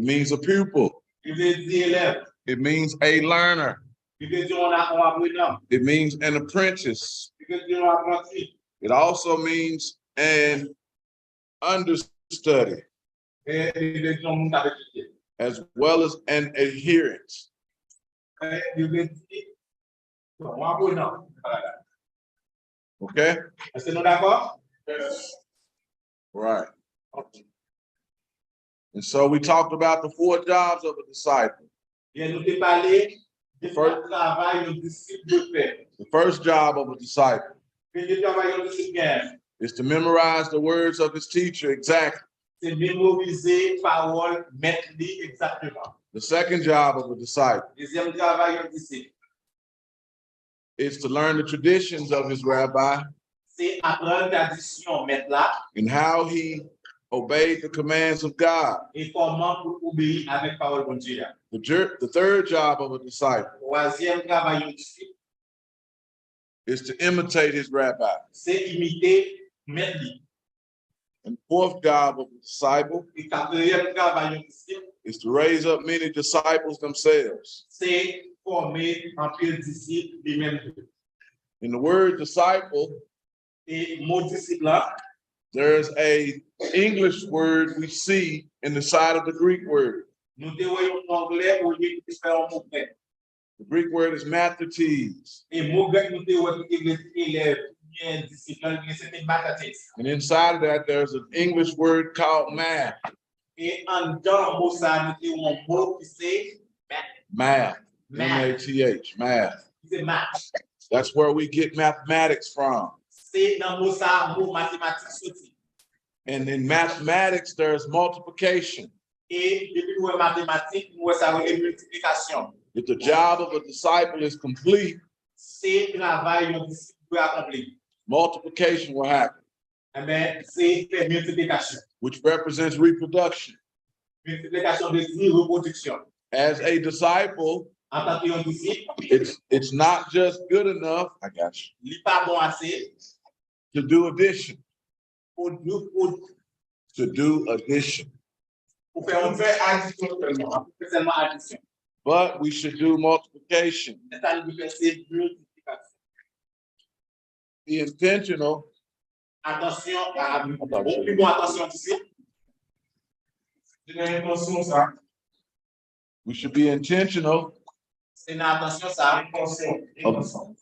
It means a pupil. It means a learner. It means an apprentice. It also means an understudy, as well as an adherent. Okay? Right. And so we talked about the 4 jobs of a disciple. The first job of a disciple is to memorize the words of his teacher exactly. The second job of a disciple is to learn the traditions of his rabbi and how he obeyed the commands of God. The third job of a disciple is to imitate his rabbi. And fourth job of a disciple is to raise up many disciples themselves. In the word disciple, there's an English word we see in the side of the Greek word. The Greek word is mathetes. And inside of that, there's an English word called math. Math. M-A-T-H. Math. That's where we get mathematics from. And in mathematics, there's multiplication. If the job of a disciple is complete, multiplication will happen, which represents reproduction. As a disciple, it's not just good enough, I got you, to do addition. To do addition. But we should do multiplication. Be intentional. We should be intentional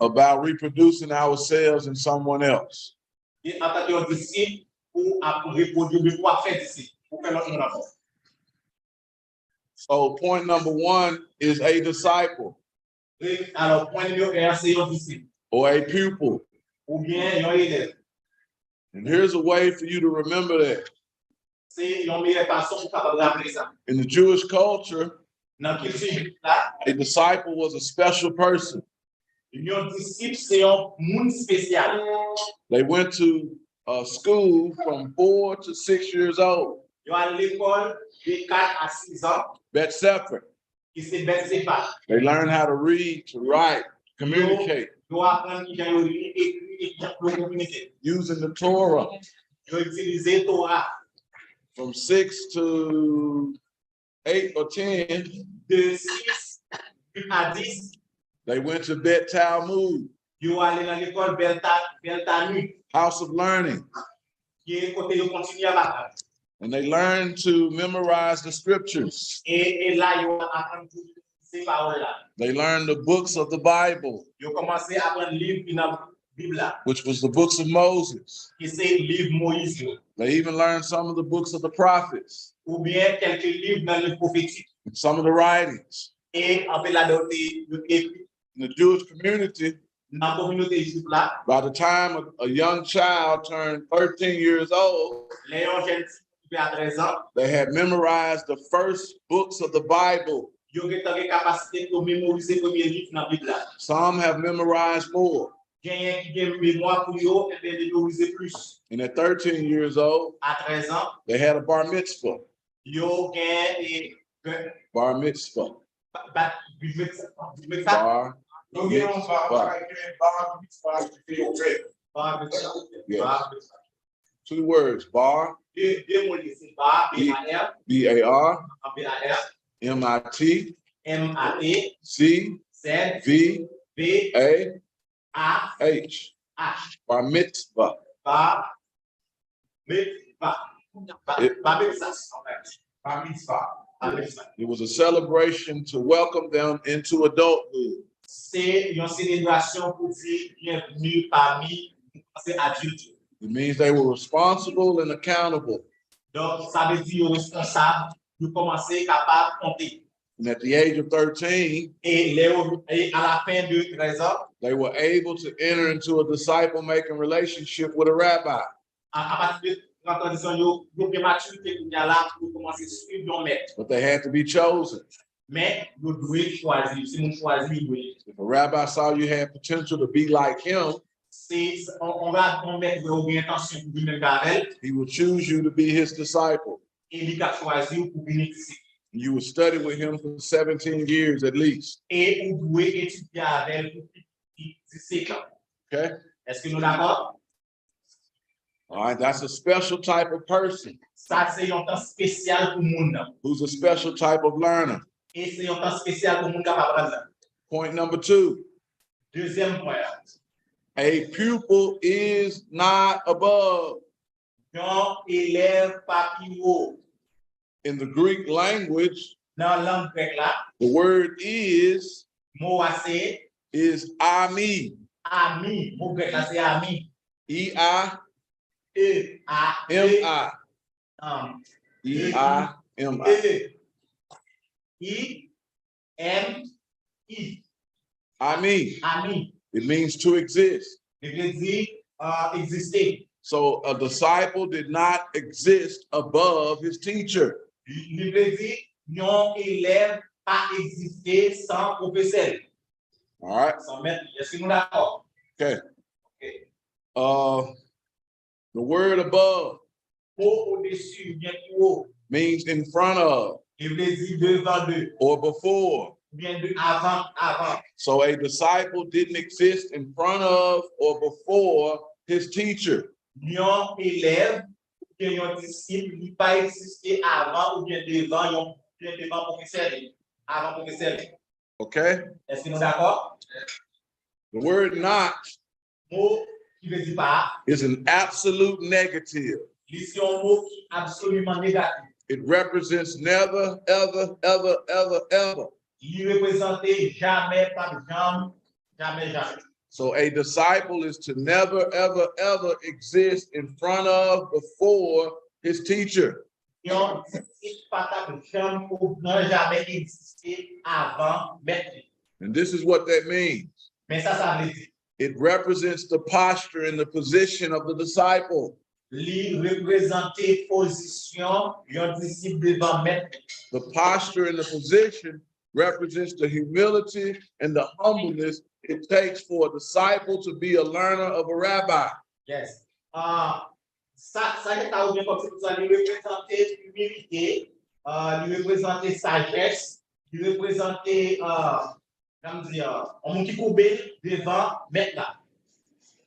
about reproducing ourselves in someone else. So point number 1 is a disciple or a pupil. And here's a way for you to remember that. In the Jewish culture, a disciple was a special person. They went to school from 4 to 6 years old. Bet separate. They learn how to read, to write, communicate. Using the Torah. From 6 to 8 or 10. They went to Bet Talmud. House of learning. And they learned to memorize the scriptures. They learned the books of the Bible, which was the books of Moses. They even learned some of the books of the prophets, and some of the writings. In the Jewish community, by the time a young child turned 13 years old, they had memorized the first books of the Bible. Some have memorized more. And at 13 years old, they had a bar mitzvah. Bar mitzvah. Bar mitzvah. Yes. Two words, bar. B-A-R. M-I-T. C-V-A-H. Bar mitzvah. It was a celebration to welcome them into adulthood. It means they were responsible and accountable. And at the age of 13, they were able to enter into a disciple-making relationship with a rabbi. But they had to be chosen. If a rabbi saw you had potential to be like him, he will choose you to be his disciple. You will study with him for 17 years at least. Okay? All right, that's a special type of person. Who's a special type of learner. Point number 2. A pupil is not above. In the Greek language, the word is ami. E-I-M-I. E-I-M-I. E-M-E. Ami. It means to exist. So a disciple did not exist above his teacher. All right. Okay. The word above means in front of or before. So a disciple didn't exist in front of or before his teacher. Okay? The word not is an absolute negative. It represents never, ever, ever, ever, ever. So a disciple is to never, ever, ever exist in front of, before his teacher. And this is what that means. It represents the posture and the position of the disciple. The posture and the position represents the humility and the humbleness it takes for a disciple to be a learner of a rabbi. Yes.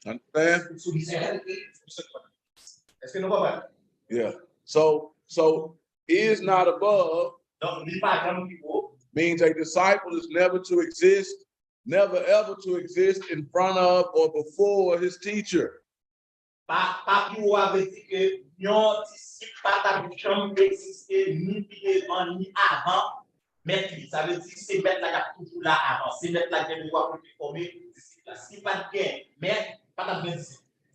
Understand? Yeah. So is not above means a disciple is never to exist, never ever to exist in front of or before his teacher.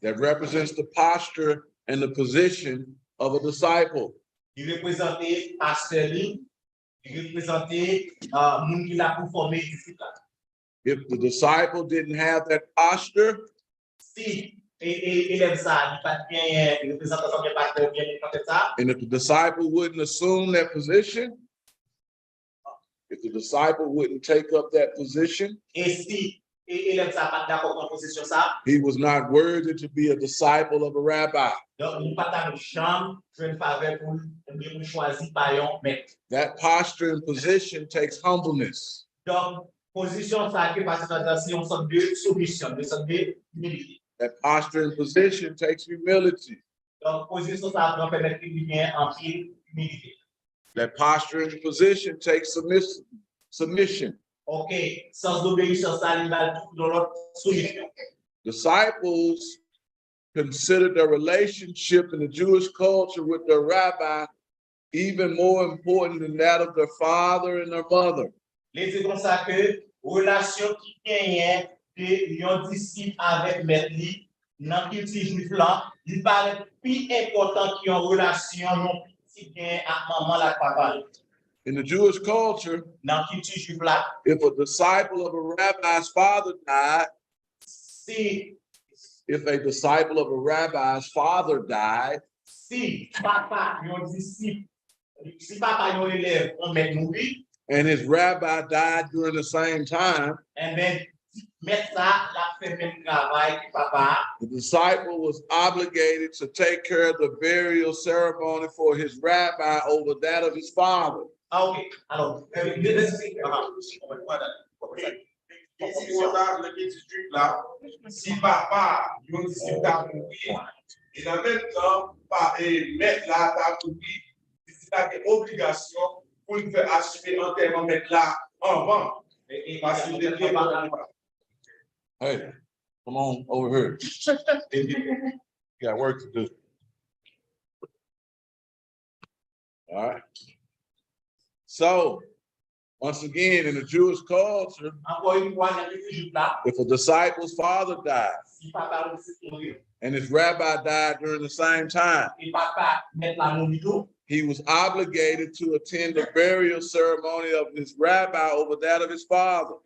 That represents the posture and the position of a disciple. If the disciple didn't have that posture, and if the disciple wouldn't assume that position, if the disciple wouldn't take up that position, he was not worthy to be a disciple of a rabbi. That posture and position takes humbleness. That posture and position takes humility. That posture and position takes submission. Disciples considered their relationship in the Jewish culture with their rabbi even more important than that of their father and their mother. In the Jewish culture, if a disciple of a rabbi's father died, if a disciple of a rabbi's father died, and his rabbi died during the same time, the disciple was obligated to take care of the burial ceremony for his rabbi over that of his father. Okay. Alors, si papa, yon disciple t'a compris, et en même temps, mettre là t'a compris, c'est une obligation pour nous faire assumer entièrement mettre là en vente. Hey, come on over here. You got work to do. All right. So, once again, in the Jewish culture, if a disciple's father died and his rabbi died during the same time, he was obligated to attend the burial ceremony of his rabbi over that of his father.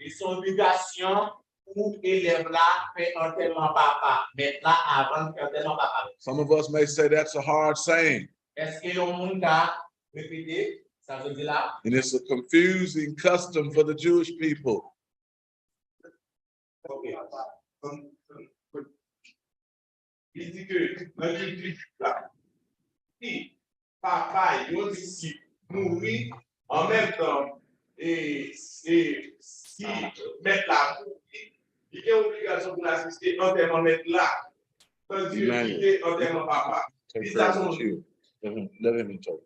Some of us may say that's a hard saying. And it's a confusing custom for the Jewish people. Okay. Papa, yon disciple mourir en même temps et si mettre la mourir, il y a une obligation pour l'assister entièrement mettre là. Tandis qu'il est entièrement papa. Let him talk.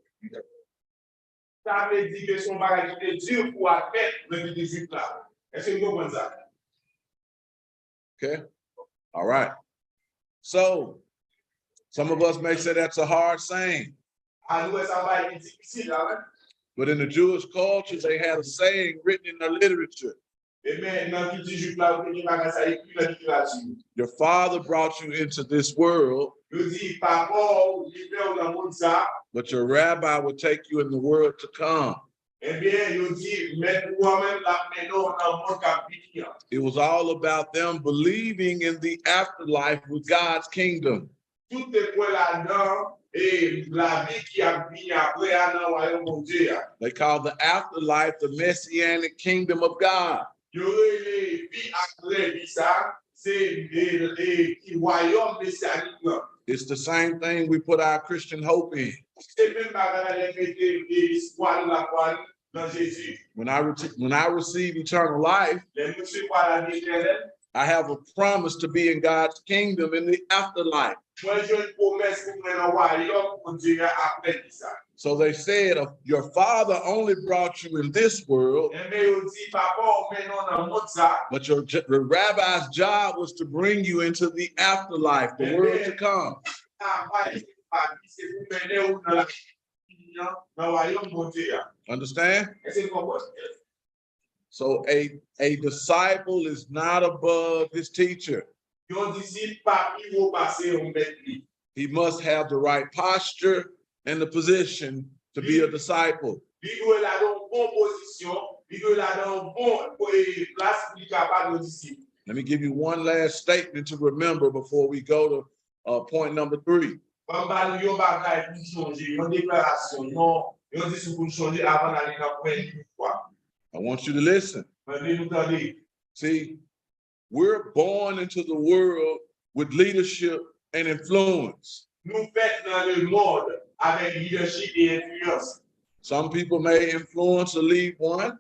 Ça veut dire que son bagage est dur pour admettre le disciple là. Est-ce que vous comprenez ça? Okay. All right. So, some of us may say that's a hard saying. But in the Jewish culture, they had a saying written in their literature. Your father brought you into this world, but your rabbi will take you in the world to come. It was all about them believing in the afterlife with God's kingdom. They call the afterlife the messianic kingdom of God. It's the same thing we put our Christian hope in. When I receive eternal life, I have a promise to be in God's kingdom in the afterlife. So they said, your father only brought you in this world, but your rabbi's job was to bring you into the afterlife, the world to come. Understand? So a disciple is not above his teacher. He must have the right posture and the position to be a disciple. Let me give you one last statement to remember before we go to point number 3. I want you to listen. See, we're born into the world with leadership and influence. Some people may influence or lead one.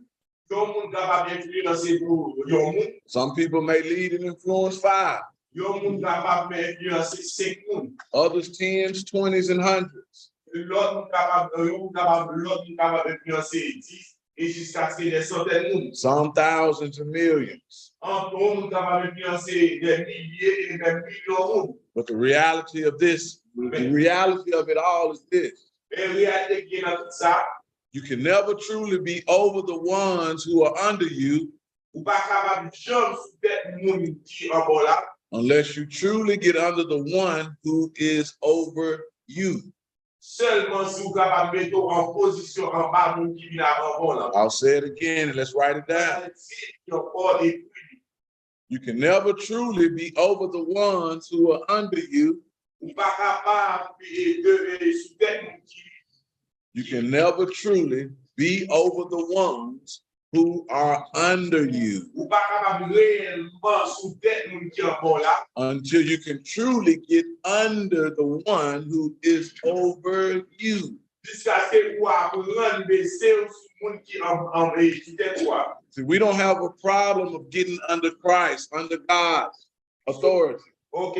Some people may lead and influence 5. Yon moun kapab influencer 5 moun. Others tens, 20s, and hundreds. L'autre moun kapab influencer 10 et jusqu'à ce que des centaines moun. Some thousands and millions. Moun kapab influencer des milliers et des millions moun. But the reality of this, the reality of it all is this. You can never truly be over the ones who are under you unless you truly get under the one who is over you. I'll say it again and let's write it down. You can never truly be over the ones who are under you. You can never truly be over the ones who are under you until you can truly get under the one who is over you. See, we don't have a problem of getting under Christ, under God's authority. But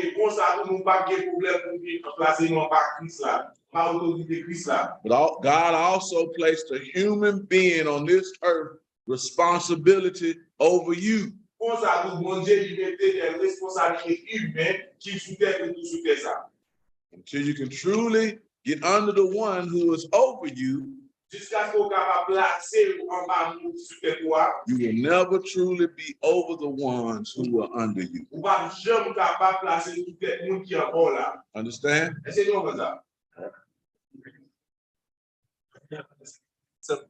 God also placed a human being on this earth responsibility over you. Until you can truly get under the one who is over you, you will never truly be over the ones who are under you. Understand? So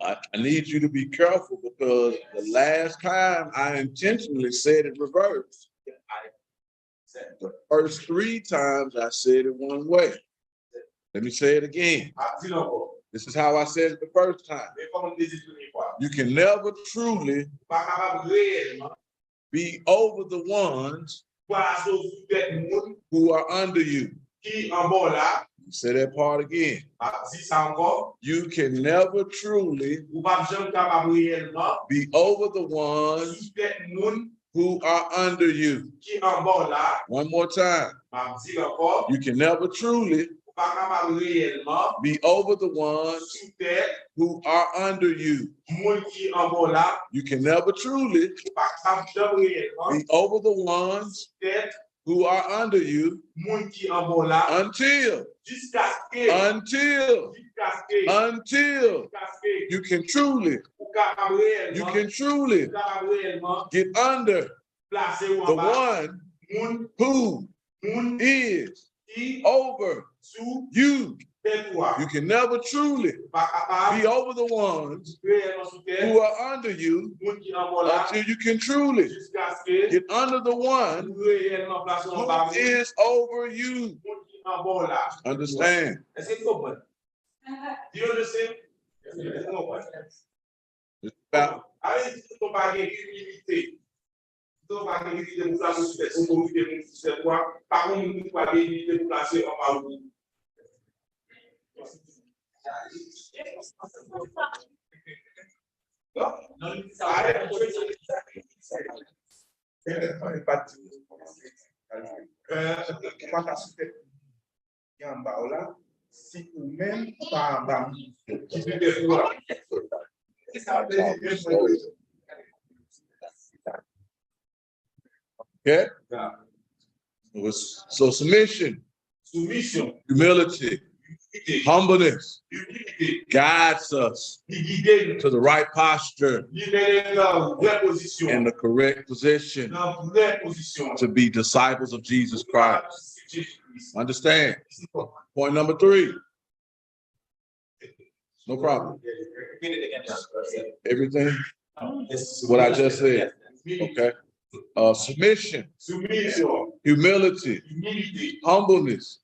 I need you to be careful because the last time I intentionally said it reversed. The first 3 times I said it one way. Let me say it again. This is how I said it the first time. You can never truly be over the ones who are under you. Say that part again. You can never truly be over the ones who are under you. One more time. You can never truly be over the ones who are under you. You can never truly be over the ones who are under you until you can truly get under the one who is over you. You can never truly be over the ones who are under you until you can truly get under the one who is over you. Understand? Do you understand? It's about okay. So submission, humility, humbleness guides us to the right posture and the correct position to be disciples of Jesus Christ. Understand? Point number 3. No problem. Everything? What I just said. Okay. Submission, humility, humbleness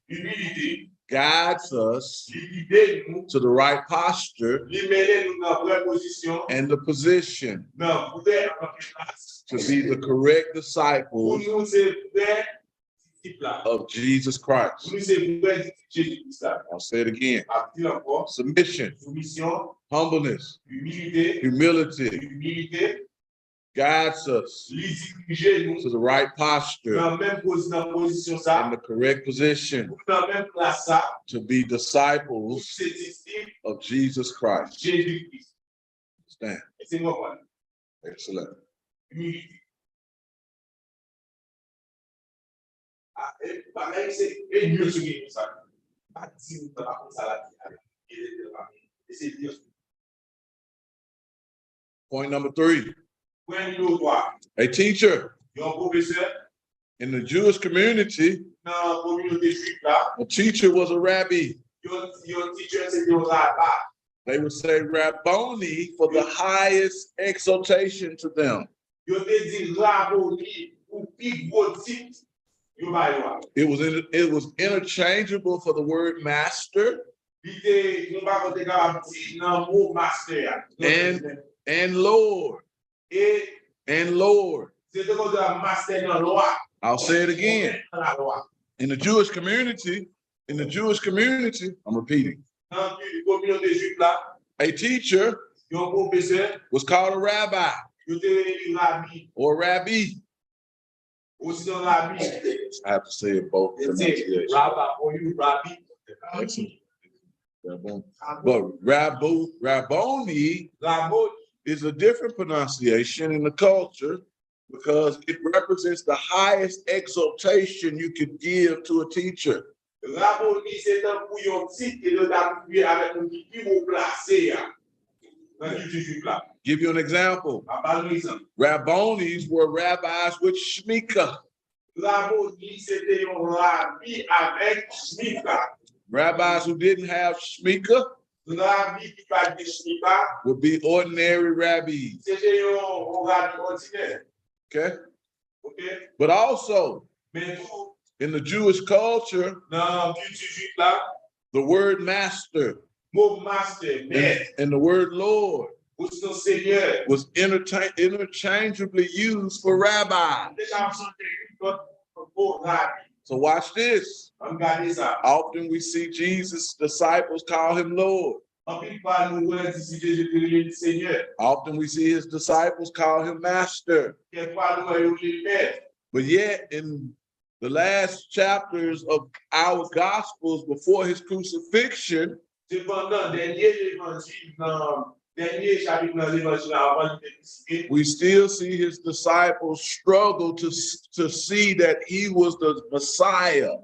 guides us to the right posture and the position to be the correct disciple of Jesus Christ. I'll say it again. Submission, humbleness, humility guides us to the right posture in the correct position to be disciples of Jesus Christ. Stand. Excellent. Point number 3. A teacher in the Jewish community, a teacher was a rabbi. They would say Rabboni for the highest exaltation to them. It was interchangeable for the word master and Lord. And Lord. I'll say it again. In the Jewish community, I'm repeating. A teacher was called a rabbi or rabbi. I have to say it both pronunciations. But Rabboni is a different pronunciation in the culture because it represents the highest exaltation you could give to a teacher. Give you an example. Rabbonis were rabbis with shmika. Rabbis who didn't have shmika would be ordinary rabbis. Okay? But also, in the Jewish culture, the word master and the word Lord was interchangeably used for rabbi. So watch this. Often we see Jesus' disciples call him Lord. Often we see his disciples call him master. But yet in the last chapters of our Gospels before his crucifixion, we still see his disciples struggle to see that he was the Messiah.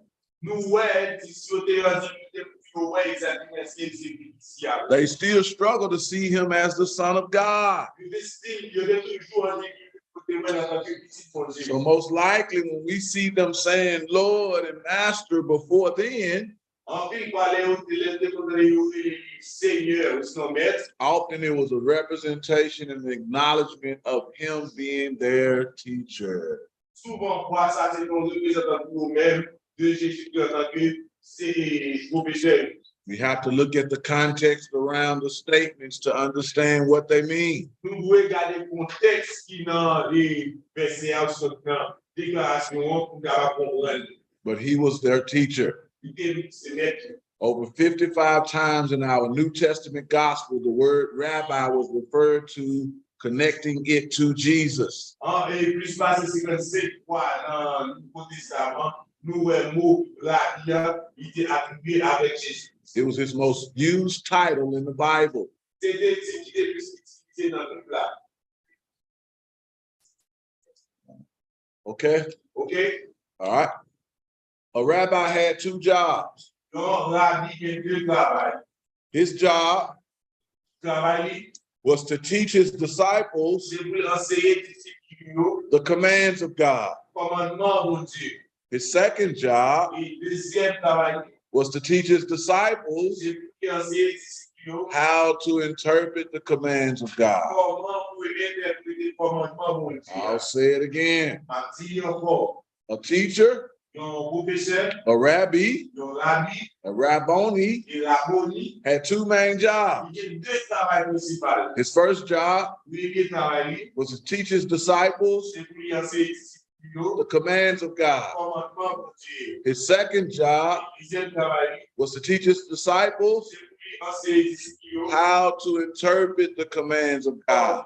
They still struggle to see him as the Son of God. So most likely when we see them saying Lord and Master before then, often it was a representation and an acknowledgement of him being their teacher. We have to look at the context around the statements to understand what they mean. But he was their teacher. Over 55 times in our New Testament gospel, the word rabbi was referred to, connecting it to Jesus. It was his most used title in the Bible. Okay? Okay. All right. A rabbi had 2 jobs. His job was to teach his disciples the commands of God. His second job was to teach his disciples how to interpret the commands of God. I'll say it again. A teacher, a rabbi, a rabboni had 2 main jobs. His first job was to teach his disciples the commands of God. His second job was to teach his disciples how to interpret the commands of God.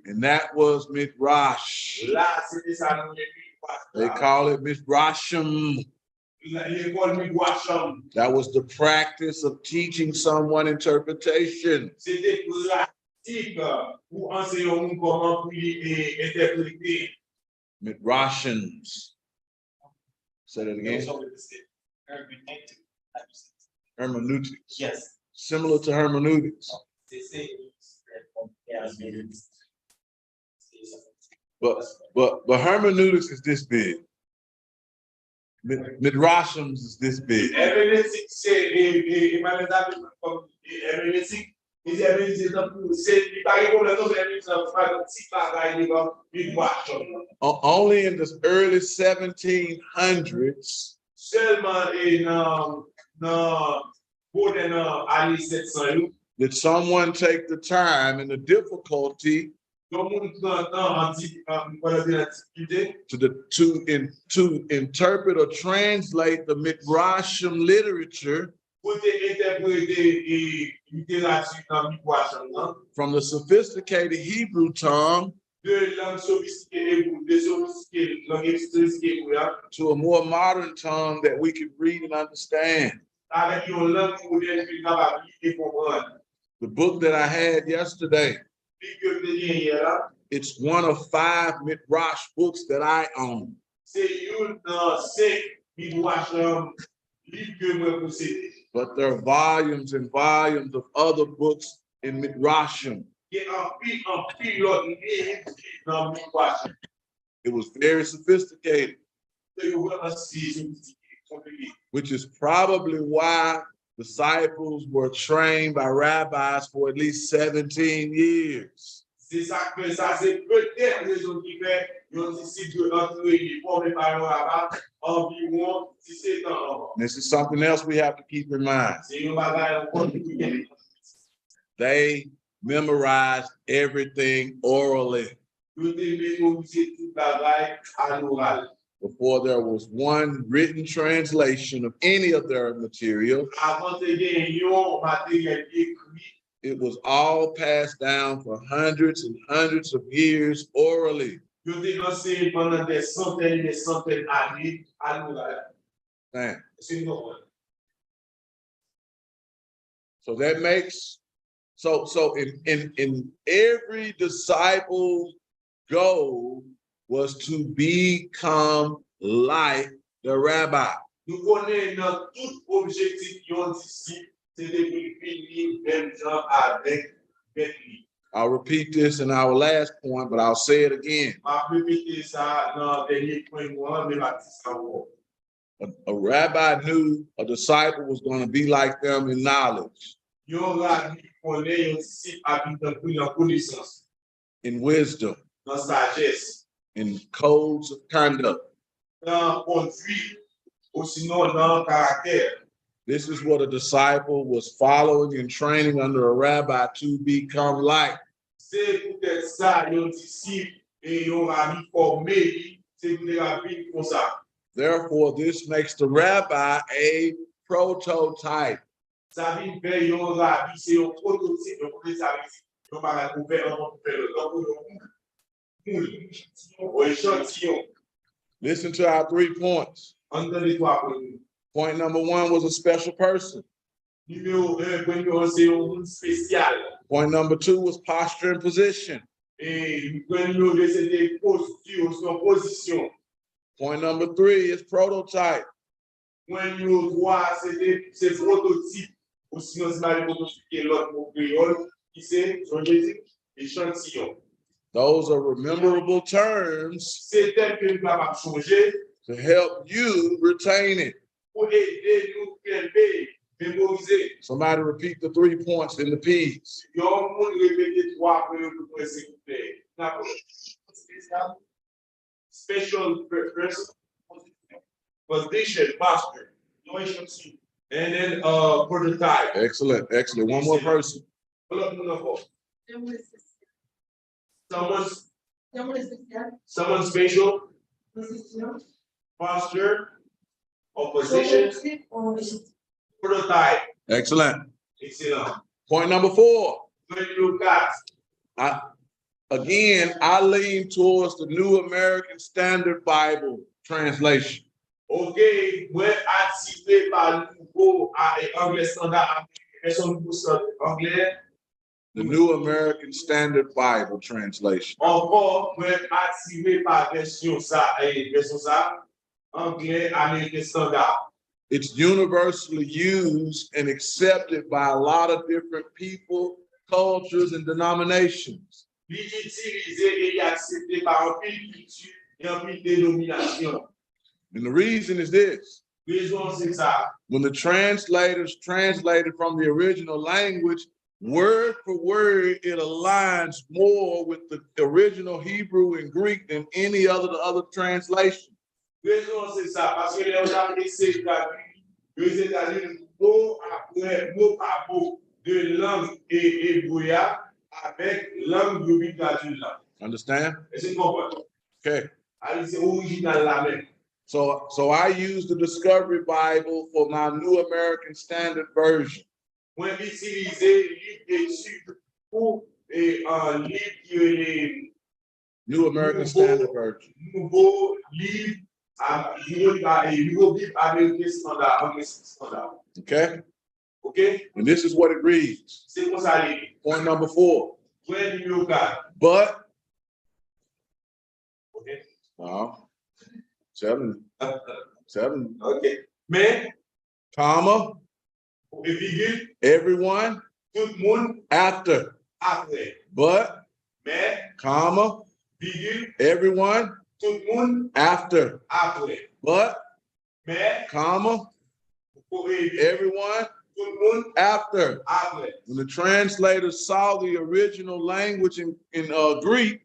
And that was midrash. They call it midrashim. That was the practice of teaching someone interpretation. Midrashims. Say that again. Hermeneutics. Yes. Similar to hermeneutics. But hermeneutics is this big. Midrashims is this big. Only in the early 1700s did someone take the time and the difficulty to interpret or translate the midrashim literature from the sophisticated Hebrew tongue to a more modern tongue that we can read and understand. The book that I had yesterday, it's one of 5 midrash books that I own. But there are volumes and volumes of other books in midrashim. It was very sophisticated, which is probably why disciples were trained by rabbis for at least 17 years. This is something else we have to keep in mind. They memorized everything orally before there was one written translation of any of their material. It was all passed down for hundreds and hundreds of years orally. Man. So that makes so in every disciple's goal was to become like the rabbi. I'll repeat this in our last point, but I'll say it again. A rabbi knew a disciple was going to be like them in knowledge, in wisdom, in codes of conduct. This is what a disciple was following and training under a rabbi to become like. Therefore, this makes the rabbi a prototype. Listen to our 3 points. Point number 1 was a special person. Point number 2 was posture and position. Point number 3 is prototype. Those are rememberable terms to help you retain it. Somebody repeat the 3 points in the P's. Special person, position, posture, and then prototype. Excellent, excellent. One more person. Someone's Someone spatial, posture, or position, prototype. Excellent. Excellent. Point number 4. When you look at, I lean towards the New American Standard Bible translation. OK, moi attiré par le nouveau anglais standard, version anglais. The New American Standard Bible translation. Encore, moi attiré par version anglais américain standard. It's universally used and accepted by a lot of different people, cultures, and denominations. And the reason is this: when the translators translated from the original language, word for word, it aligns more with the original Hebrew and Greek than any other translation. Understand? Okay. So I use the Discovery Bible for my New American Standard Version. New American Standard Version. Okay. Okay. And this is what it reads. Point number 4. But. Okay. 7. Okay. Mais, comma, everyone, tout le monde, after, après. But, mais, comma, everyone, tout le monde, after, après. But, mais, comma, everyone, tout le monde, after. après. When the translators saw the original language in Greek,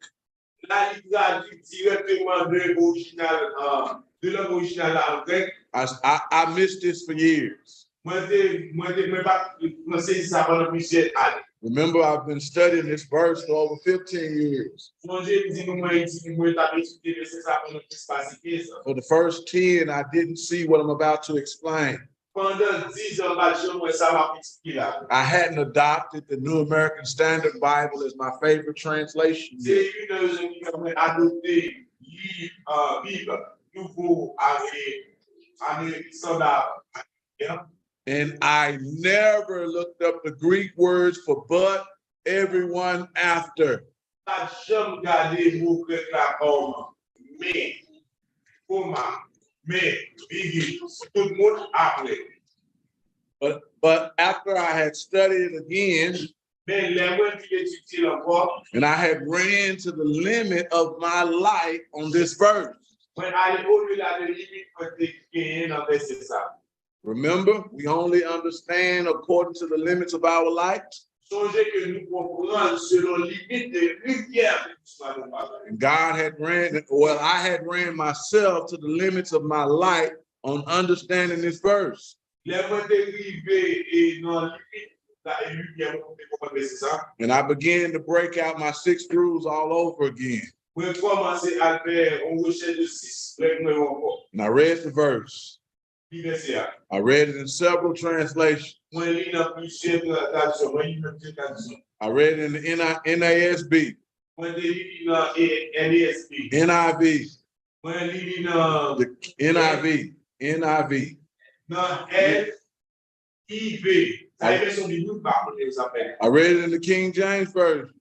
I missed this for years. Remember, I've been studying this verse for over 15 years. For the first 10, I didn't see what I'm about to explain. I hadn't adopted the New American Standard Bible as my favorite translation yet. And I never looked up the Greek words for but, everyone, after. But after I had studied it again, and I had ran to the limit of my life on this verse. Remember, we only understand according to the limits of our life. And God had I had ran myself to the limits of my life on understanding this verse. And I began to break out my 6 rules all over again. And I read the verse. I read it in several translations. I read it in the NASB, NIV, the NIV. I read it in the King James Version.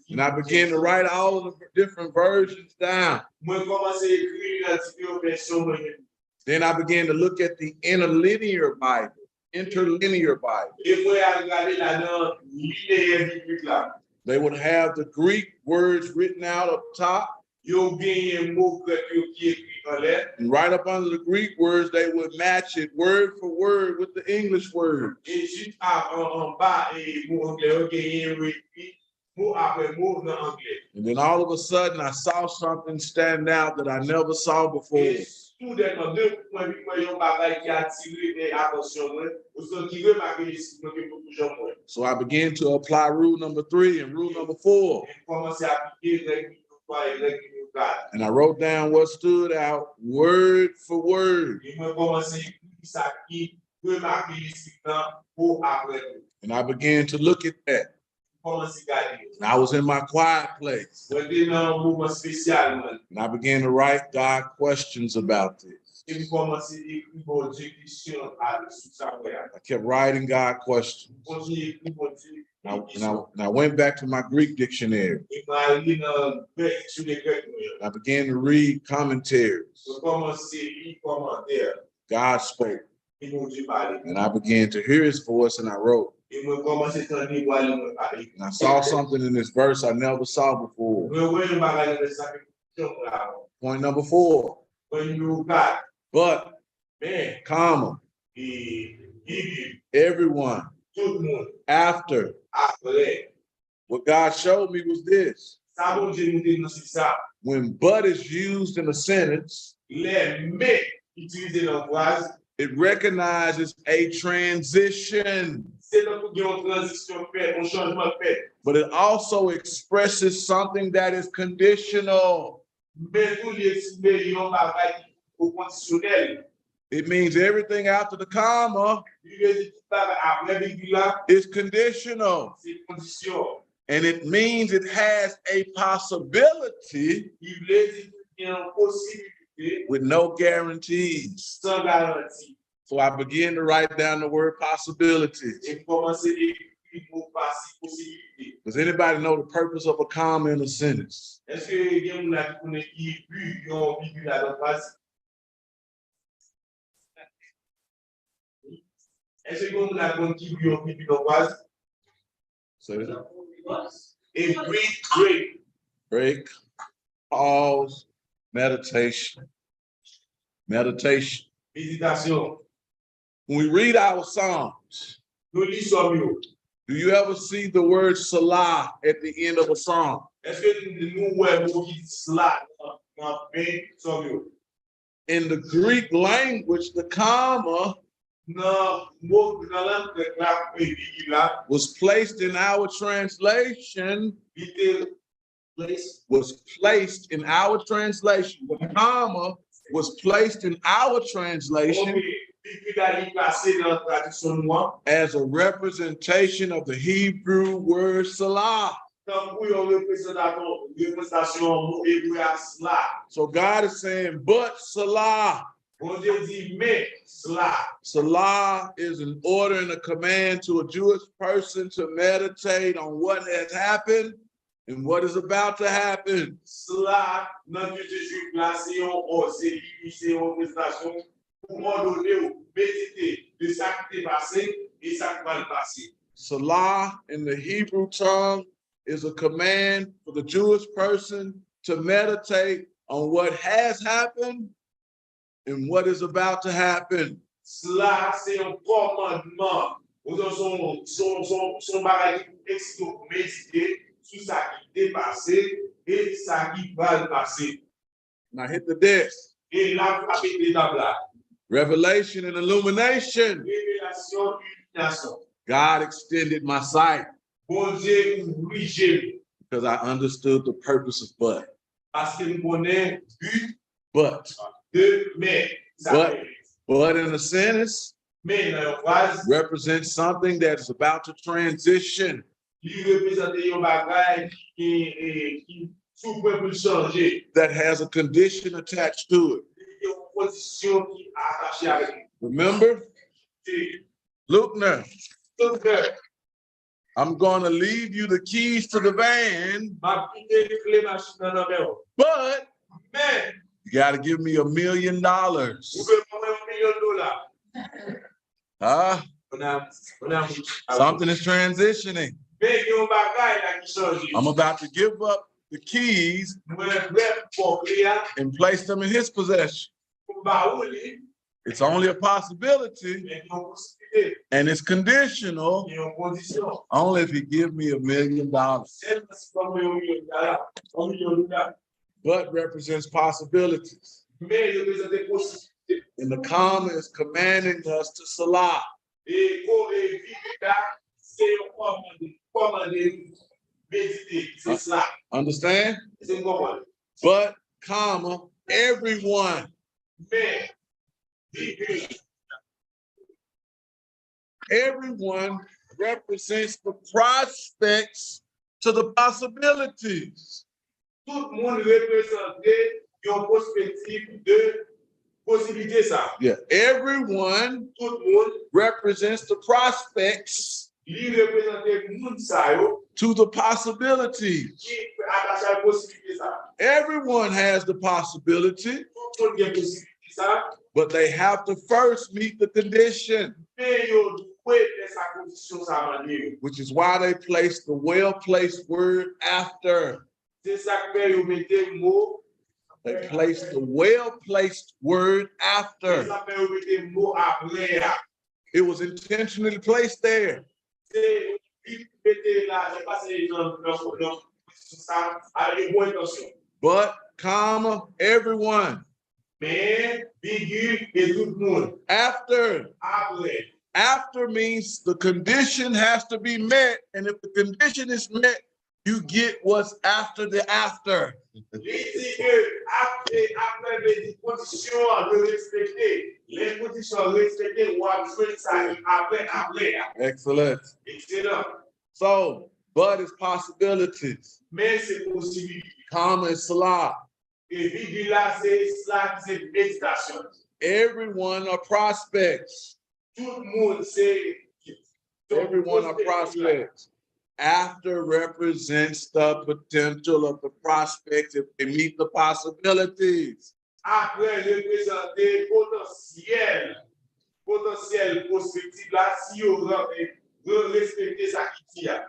And I began to write all of the different versions down. Then I began to look at the interlinear Bible. They would have the Greek words written out up top. And right up under the Greek words, they would match it word for word with the English words. And then all of a sudden, I saw something stand out that I never saw before. soudainement, deux points, puis moi, yon bagay qui a attiré l'attention, moi, ou ce qui remarque les signes que beaucoup de gens ont. So I began to apply rule number 3 and rule number 4. Et commencer à appliquer règle numéro 3 et règle numéro 4. And I wrote down what stood out word for word. Et moi, commencer à écrire ça qui remarque les signes pour après. And I began to look at that. Commencer à garder. And I was in my quiet place. Moi, j'étais dans un moment spécial, moi. And I began to write God questions about this. Et je commence à écrire mon Dieu question à sous sa voix. I kept writing God questions. Continuer à écrire mon Dieu. And I went back to my Greek dictionary. Et moi, lire dans le sur les Grecs. I began to read commentaries. Je commence à lire commentaires. God spoke. Et mon Dieu parlait. And I began to hear his voice and I wrote. Et moi, commence à entendre voix lui parler. And I saw something in this verse I never saw before. Moi, voyons bagage de ça que Point number 4. point numéro 4. But, Mais, comma, et everyone, tout le monde, after. après, What God showed me was this. ça, mon Dieu nous dit, c'est ça. When but is used in a sentence, Les mais utilisés dans la phrase, it recognizes a transition, c'est là pour qu'il y ait une transition faite, un changement fait. but it also expresses something that is conditional. Mais tous les mais yon bagay au conditionnel. It means everything after the comma Il veut dire tout bagay après virgule là, is conditional. c'est condition. And it means it has a possibility Il veut dire qu'il y a une possibilité with no guarantees. sans garantie. So I began to write down the word possibilities. Et commencer à écrire pour passer possibilité. Does anybody know the purpose of a comma in a sentence? Est-ce que il y a un qui connaît qui vu yon virgule là dans phrase? Est-ce que yon qui vu yon virgule dans phrase? Say that. A break. Break, pause, meditation. Meditation. Méditation. When we read our Psalms, Nous lisons mieux. do you ever see the word Salah at the end of a psalm? Est-ce que nous voyons cela dans le sont mieux? In the Greek language, the comma Dans la langue de la virgule là, was placed in our translation, il était was placed in our translation. The comma was placed in our translation as a representation of the Hebrew word Salah. So God is saying, but Salah. Salah is an order and a command to a Jewish person to meditate on what has happened and what is about to happen. Salah in the Hebrew tongue is a command for the Jewish person to meditate on what has happened and what is about to happen. Cela, c'est un commandement. Son bagage pour méditer sur ça qui est passé et ça qui va passer. Now hit the desk. Et là, avec les tables. Revelation and illumination. Révélation, illumination. God extended my sight Bon Dieu, ouvrit because I understood the purpose of but. parce que nous connaissons But. de mais. But in a sentence, Mais dans la phrase, represents something that is about to transition. il représente un bagage qui souffre pour changer. That has a condition attached to it. Il y a une position qui est attachée avec lui. Remember? Look now. Donc, I'm going to leave you the keys to the van, ma petite clé machine dans la main. but Mais, you got to give me $1 million. vous pouvez prendre $1 million. Huh? Something is transitioning. Mais il y a un bagage là qui change. I'm about to give up the keys and place them in his possession. It's only a possibility, and it's conditional only if he give me $1 million. But represents possibilities. Mais il représente des possibilités. And the comma is commanding us to salah. Et vivre là, c'est commander, méditer, c'est cela. Understand? C'est comprendre. But, comma, everyone. Mais, vivre. Everyone represents the prospects to the possibilities. Tout le monde représente une perspective de possibilité ça. Yeah, everyone Tout le monde represents the prospects lui représente monde ça yo to the possibilities. qui attache à possibilité ça. Everyone has the possibility, Tout le monde a possibilité ça. but they have to first meet the condition, Mais yo doit sa condition ça manière. which is why they place the well-placed word after. C'est ça que yo mette mot. They place the well-placed word after. Ça fait yo mette mot après. It was intentionally placed there. C'est mette là, c'est pas c'est dans ça avec bonne intention. But, comma, everyone. Mais virgule et tout le monde After. après. After means the condition has to be met, and if the condition is met, you get what's after the after. Il dit que après les conditions à respecter, les conditions respectées, on a besoin de ça après. Excellent. Excellent. So, but it's possibilities. Mais c'est possible. Comma is salah. Et virgule là, c'est méditation. Everyone are prospects. Tout le monde, c'est. Everyone are prospects. After represents the potential of the prospects if they meet the possibilities. Après, représenter potentiel prospective là, si on respecter ça qui tient.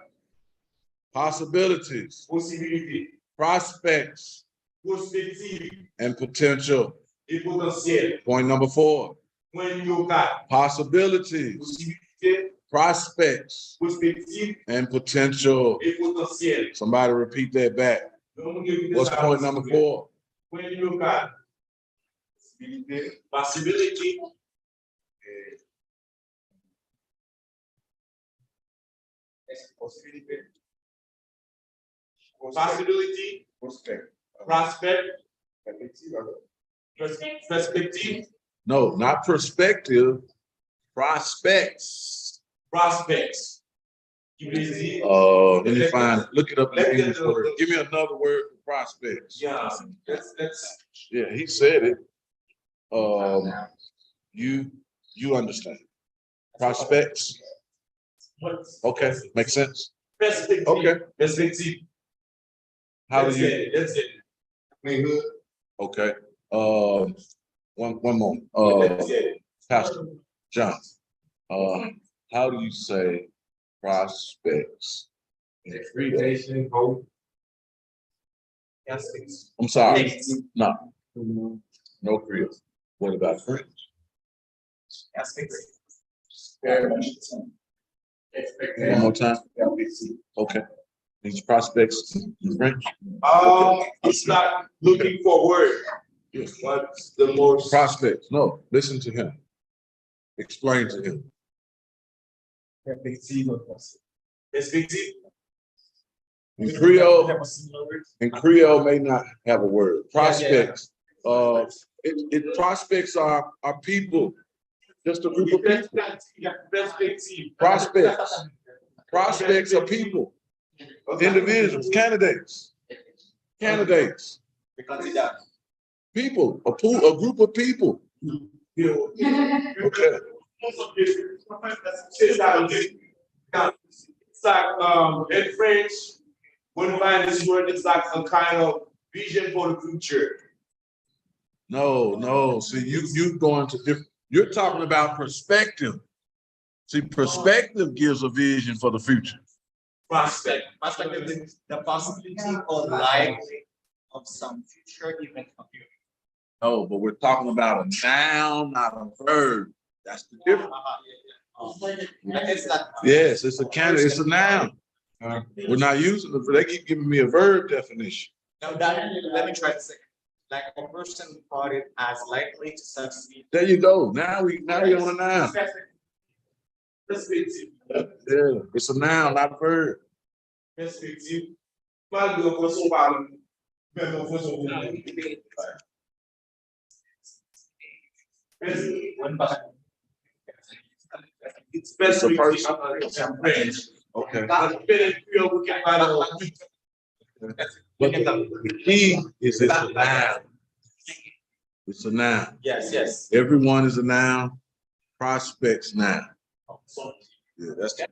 Possibilities, Possibilité, prospects, prospective and potential. et potentiel. Point number 4. Point numéro 4, Possibilities, possibilité, prospects, prospective and potential. et potentiel. Somebody repeat that back. What's point number 4? Point numéro 4, possibility, possibility, prospect, perspective, No, not perspective, prospects. prospects. Qui veut dire, Let me find, look it up in the English word. Give me another word for prospects. yeah, let's Yeah, he said it. You understand. Prospects. Okay, makes sense. perspective. Okay. Perspective. How do you, That's it. okay, one moment. That's it. Pastor John, how do you say prospects? Expectation, hope. Yes. I'm sorry, no Creole. What about French? One more time. Okay. These prospects in French? It's not looking for word. Yes. What's the most Prospects, no, listen to him. Explain to him. perspective? In Creole may not have a word. Prospects. Prospects are people, just a group of people. Perspective. Prospects are people, individuals, candidates. People, a group of people. Okay. It's like in French, when you find this word, it's like a kind of vision for the future. No. See, you going to different. You're talking about perspective. See, perspective gives a vision for the future. Prospect. Perspective, the possibility or likely of some future event occurring. No, but we're talking about a noun, not a verb. That's the difference. It's that. Yes, it's a noun. We're not using it, they keep giving me a verb definition. Now, that, let me try to say. like a person thought it as likely to succeed. There you go. Now we on a noun. Perspective. Yeah, it's a noun, not a verb. Perspective. Malgré qu'on façon parle, même en façon it's best It's a person. Okay. But the key is it's a noun. It's a noun. Yes, yes. Everyone is a noun. Prospects noun. Yeah, that's the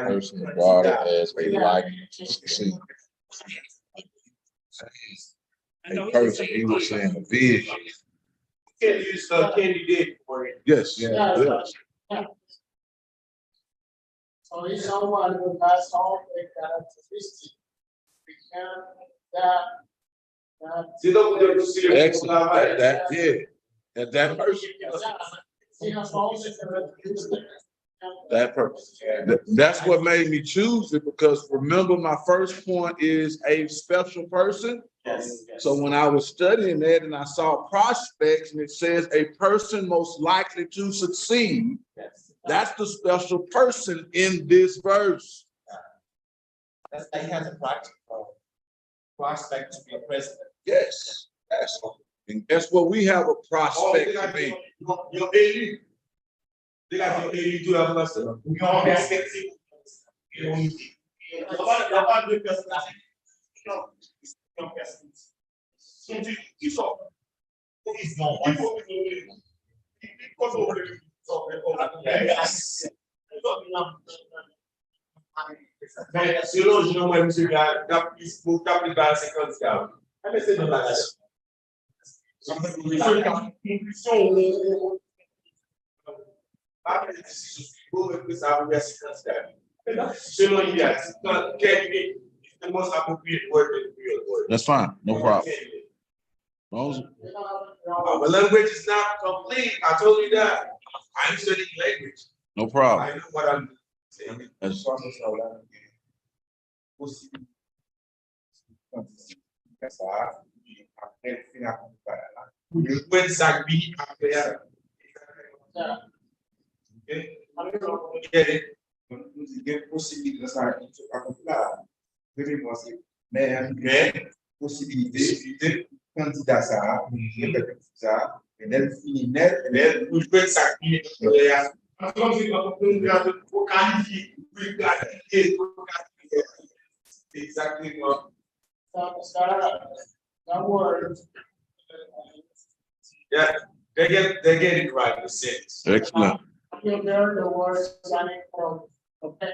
person regarded as a likely to succeed. A person, he was saying a vision. Can use a candidate for it. Yes, Yes. yes. So he's someone who has all the characteristics. We can, that. C'est donc de aussi le Excellent. That person. He has all the characteristics. That person. That's what made me choose it, because remember, my first point is a special person. Yes. So when I was studying that and I saw prospects and it says a person most likely to succeed, Yes. that's the special person in this verse. That's, he has a practical prospect to be a president. Yes, and guess what? We have a prospect to be. You're élu. They got your élu to have us. We all perspective. Mais selon je vois monsieur gars, pour taper dans 50 gars. Mais c'est dans la selon il y a the most appropriate word in the real word. That's fine, no problem. Our language is not complete. I told you that. I'm studying language. No problem. I know what I'm saying. That's- When Zagbi after get it. Okay. Possibilité, candidat ça, répéter ça, et elle finit net, And then we put Zagbi as long as we got to qualify, we got it. Exactly what. That word. Yeah, they get it right in the sense. Excellent. You'll hear the word standing from okay.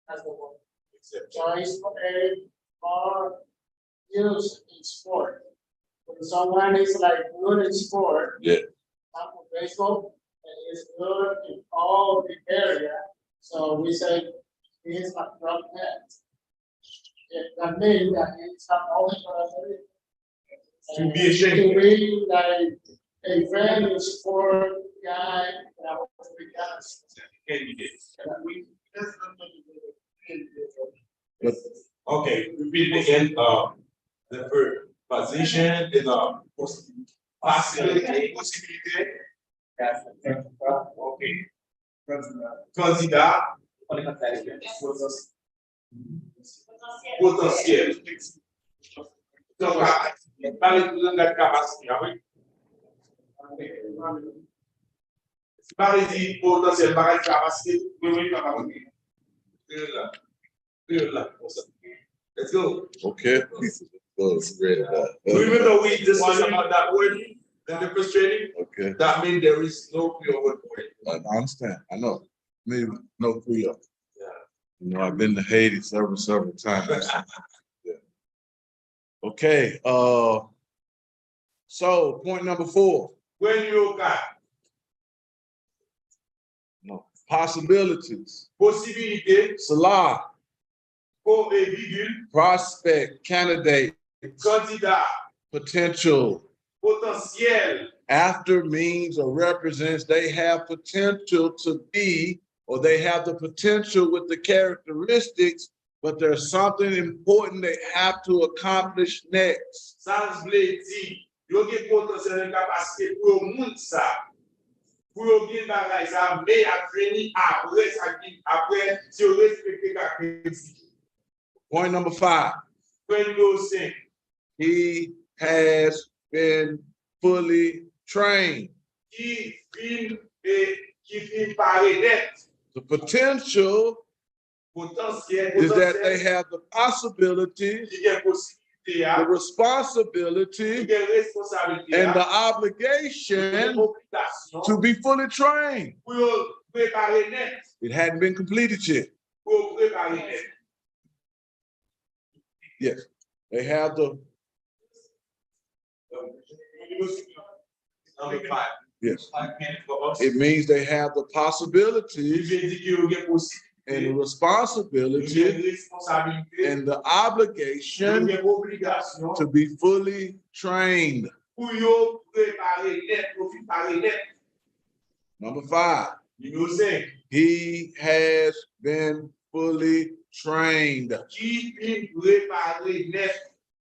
That's the word. Choice are used in sport. When someone is like good in sport. Yeah. Example, baseball, and is good in all the area. So we say he is a drug net. That means that he's not only To be ashamed. to be like a very sport guy that was But Okay, repeat it again. The verb position is possibility. Okay. Candidat. Potentiel. Donc, parlez de la capacité, oui. Parlez de potentiel, parlez de capacité, oui, capacité. Good luck. Let's go. okay. Oh, read it out. Even though we discussed about that word, the difference training, Okay, that means there is no pure word for it. I understand. I know. Maybe no Creole. Yeah. You know, I've been to Haiti several times. Yeah. Okay, so point number 4. When you got No. Possibilities. possibilité, Salah, pour et virgule, prospect, candidate, candidat, potential, potentiel. After means or represents they have potential to be, or they have the potential with the characteristics, but there's something important they have to accomplish next. Ça veut dire, yo gen potentiel capacité pour moun ça. Pour yo gen bagay ça, mais a fini après ça après si yo respecter caractéristique. Point number 5. Point numéro 5. He has been fully trained. Qui fin parler net. The potential Potentiel is that they have the possibility, qui gen possibilité the responsibility, and the obligation to be fully trained. pour yo préparer net. It hadn't been completed yet. Pour préparer net. Yes, they have the, Number 5. yes. 5 minutes for us. It means they have the Il possibilities veut dire que yo gen possibilité. and the responsibility and the obligation to be fully trained. Number 5, he has been fully trained.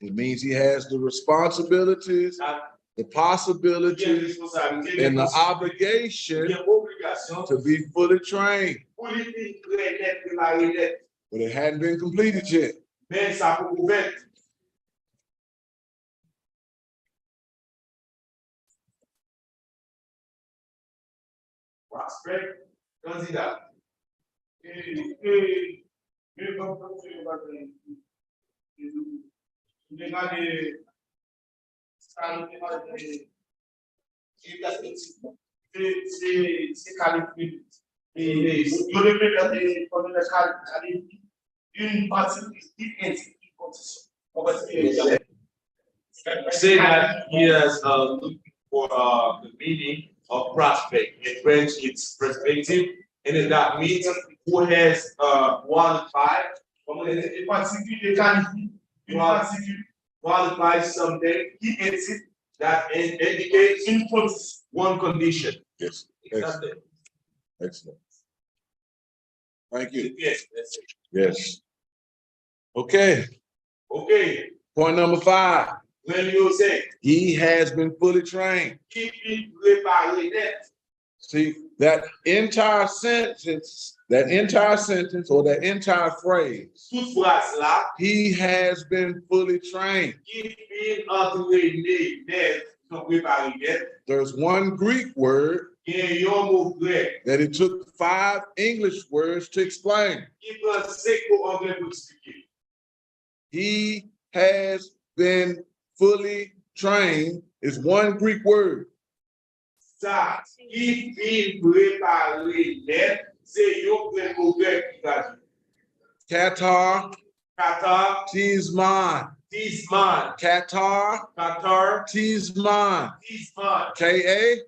It means he has the responsibilities, the possibilities, and the obligation to be fully trained. But it hadn't been completed yet. Prospect, candidat. C'est qualifié. Et je devrais une partie qui condition. Say that he has looking for the meaning of prospect. It brings its perspective, and then that means who has qualified, qualified something, he gets it, that indicates one condition. Yes. Exactly. Excellent. Thank you. Yes, that's it. Yes. Okay. Okay, Point number 5. when you say, He has been fully trained. keep it préparé net. See, that entire sentence or that entire phrase, Toute phrase là, he has been fully trained. keep it entraîné net, sont préparé net. There's one Greek word Il y a un mot grec that it took 5 English words to explain. qui prend 5 mots anglais pour expliquer. He has been fully trained is one Greek word. Ça, qui fit préparer net, c'est un mot grec qui va dire. Qatar, Qatar, Tisman. Tisman, Qatar, Qatar, Tisman. Tisman, K-A,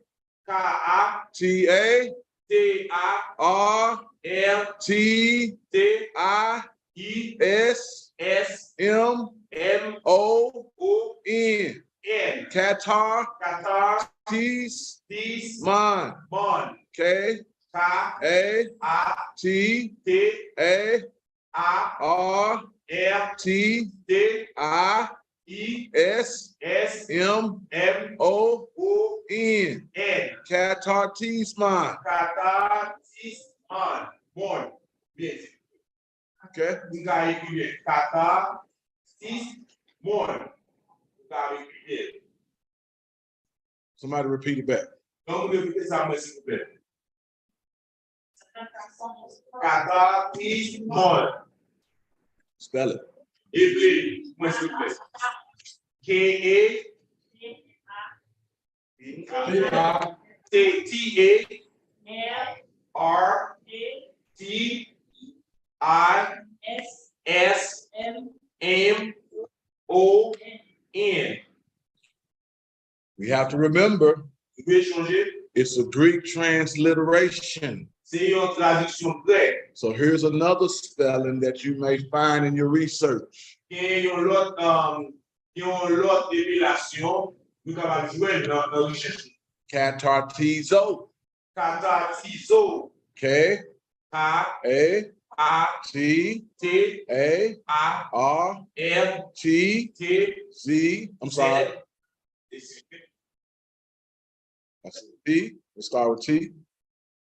K-A, T-A, T-A, R, L, T, T, I, I, S, S, M, M, O, O, N. N, Qatar, Qatar, Tisman. Tisman, K, K, A, A, T, T, A, A, R, L, T, T, I, I, S, S, M, M, O, O, N. N, Qatar, Tisman. Qatar, Tisman, bon, bien. Okay. Vous avez écrit Qatar, Tisman, vous avez écrit. Somebody repeat it back. Donc, vous répétez ça, moi, s'il vous plaît. Qatar, Tisman. Spell it. Écrit, moi, s'il vous plaît. K-A-T-A-R-T-I-S-M-O-N. We have to remember Vous pouvez changer. it's a Greek transliteration. C'est une traduction grecque. So here's another spelling that you may find in your research. Il y a une autre épellation nous capables de jouer dans la recherche. Catartizo. Catatizo. K A A T T A A R L T T Z. I'm sorry. That's T. Let's start with T.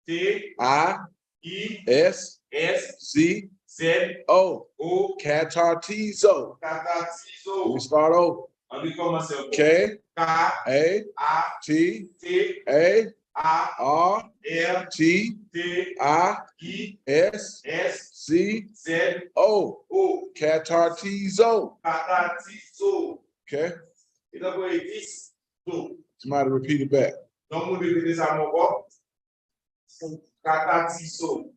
T I I S S Z Z O. O Catartizo. Let Catatizo. me start over. On va commencer. K K A A T T A A R L T T I I S S Z Z O. O Catartizo. Catatizo. Okay. Et donc, il dit tout. Somebody repeat it back. Donc, vous devez des amours. Catatizo.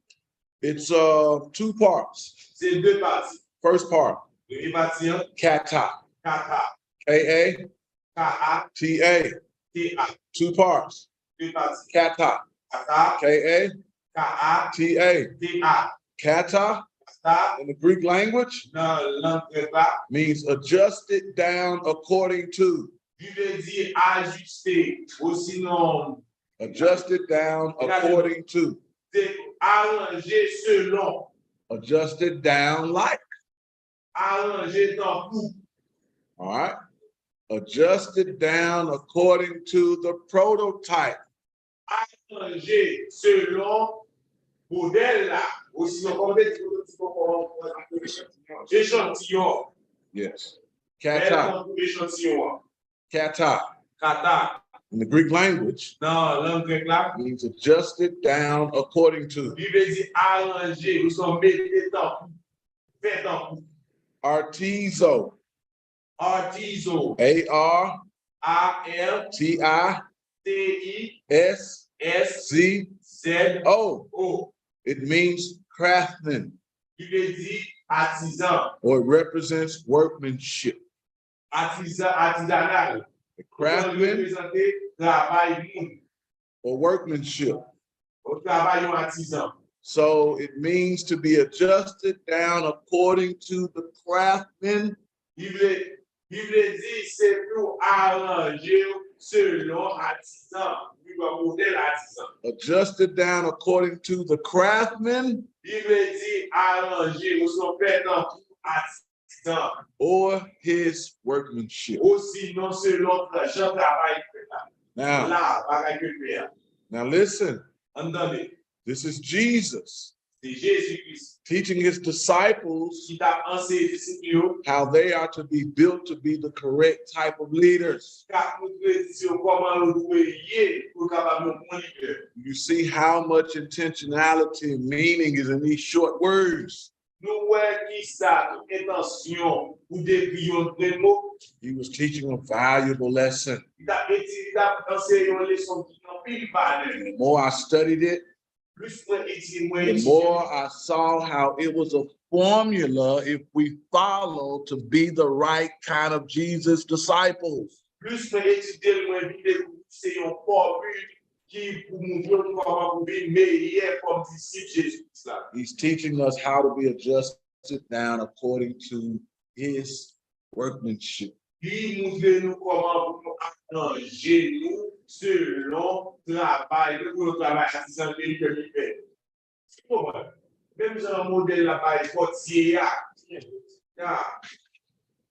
It's two parts. C'est deux parties. First part, Le bâtir kata. Kata. K-A-T-A. K-A-T-A. Two parts. Deux parties. Kata. Kata. K-A-T-A. K-A-T-A. Kata Kata. in the Greek language Dans langue là, means adjusted down according to. il veut dire ajuster. Ou sinon, Adjusted down according to. c'est arranger selon. Adjusted down like. Arranger dans tout. All right. Adjusted down according to the prototype. Arranger selon modèle là. Ou sinon, comme échantillon. Yes. Kata. Échantillon. Kata. Kata. In the Greek language Dans langue là, means adjusted down according to. il veut dire arranger. Nous sommes méditer dans fait dans Artizo. artiso. A-R-T-I-S-Z-O. A-R-T-I-S-Z-O. It means craftsman, Il veut dire artisan. or it represents workmanship. Artisanal. The craftsman Représenter travail moun. or workmanship. Au travail ou artisan. So it means to be adjusted down according to the craftsman. Il veut dire c'est pour arranger selon artisan. Il va modèle artisan. Adjusted down according to the craftsman Il veut dire arranger ou son fait dans artisan. or his workmanship. Aussi non selon le travail que Now, là, bagaille que faire. now listen, Entendez, this is Jesus c'est Jésus-Christ teaching his disciples qui t'a enseigné disciples how they are to be built to be the correct type of leaders. comment nous devons y pour capable de leader. You see how much intentionality and meaning is in these short words. Nous voyons qui ça, intention ou dévions de mots. He was teaching a valuable lesson. Il t'a enseigné une leçon qui n'a plus de valeur. And the more I studied it, Plus moi étudier, moi the more I saw how it was a formula if we follow to be the right kind of Jesus disciples. plus moi étudier, moi vivre c'est une formule qui pour montrer comment vous vivre meilleur comme disciple Jésus-Christ là. He's teaching us how to be adjusted down according to his workmanship. Il montre nous comment vous arranger nous selon travail, le travail artisanal que il fait. C'est pour moi. Même si un modèle là-bas, il faut tirer.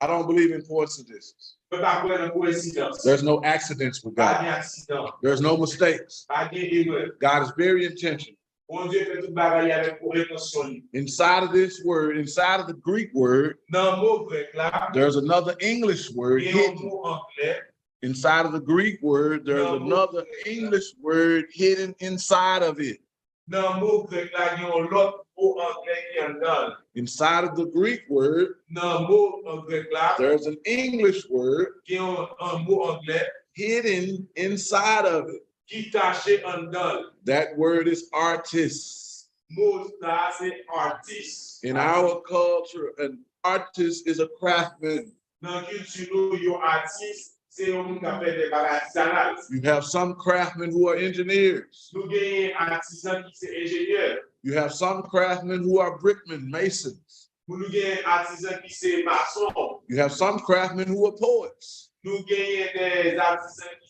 I don't believe in coincidences. Peut pas avoir une coïncidence. There's no accidents with Pas God. d'accident. There's no mistakes. Pas d'erreur. God is very intentional. Bon Dieu fait tout bagaille avec pour intention. Inside of this word, inside of the Greek word, Dans le mot grec là, there's another English word il y a un hidden. mot anglais. Inside of the Greek word, there's another English word hidden inside of it. Dans le mot grec là, il y a un autre mot anglais qui est en dedans. Inside of the Greek word, Dans le mot grec là, there's an English word il y a un mot anglais hidden inside of it. qui caché en dedans. That word is artist. Mot là, c'est artiste. In our culture, an artist is a craftsman. Dans la culture, il y a un artiste, c'est un monde qui fait des bagages artisanales. You have some craftsmen who are engineers. Nous avons un artisan qui est ingénieur. You have some craftsmen who are brickmen, masons. Nous avons un artisan qui est maçon. You have some craftsmen who are poets. nous gagnons des artisans qui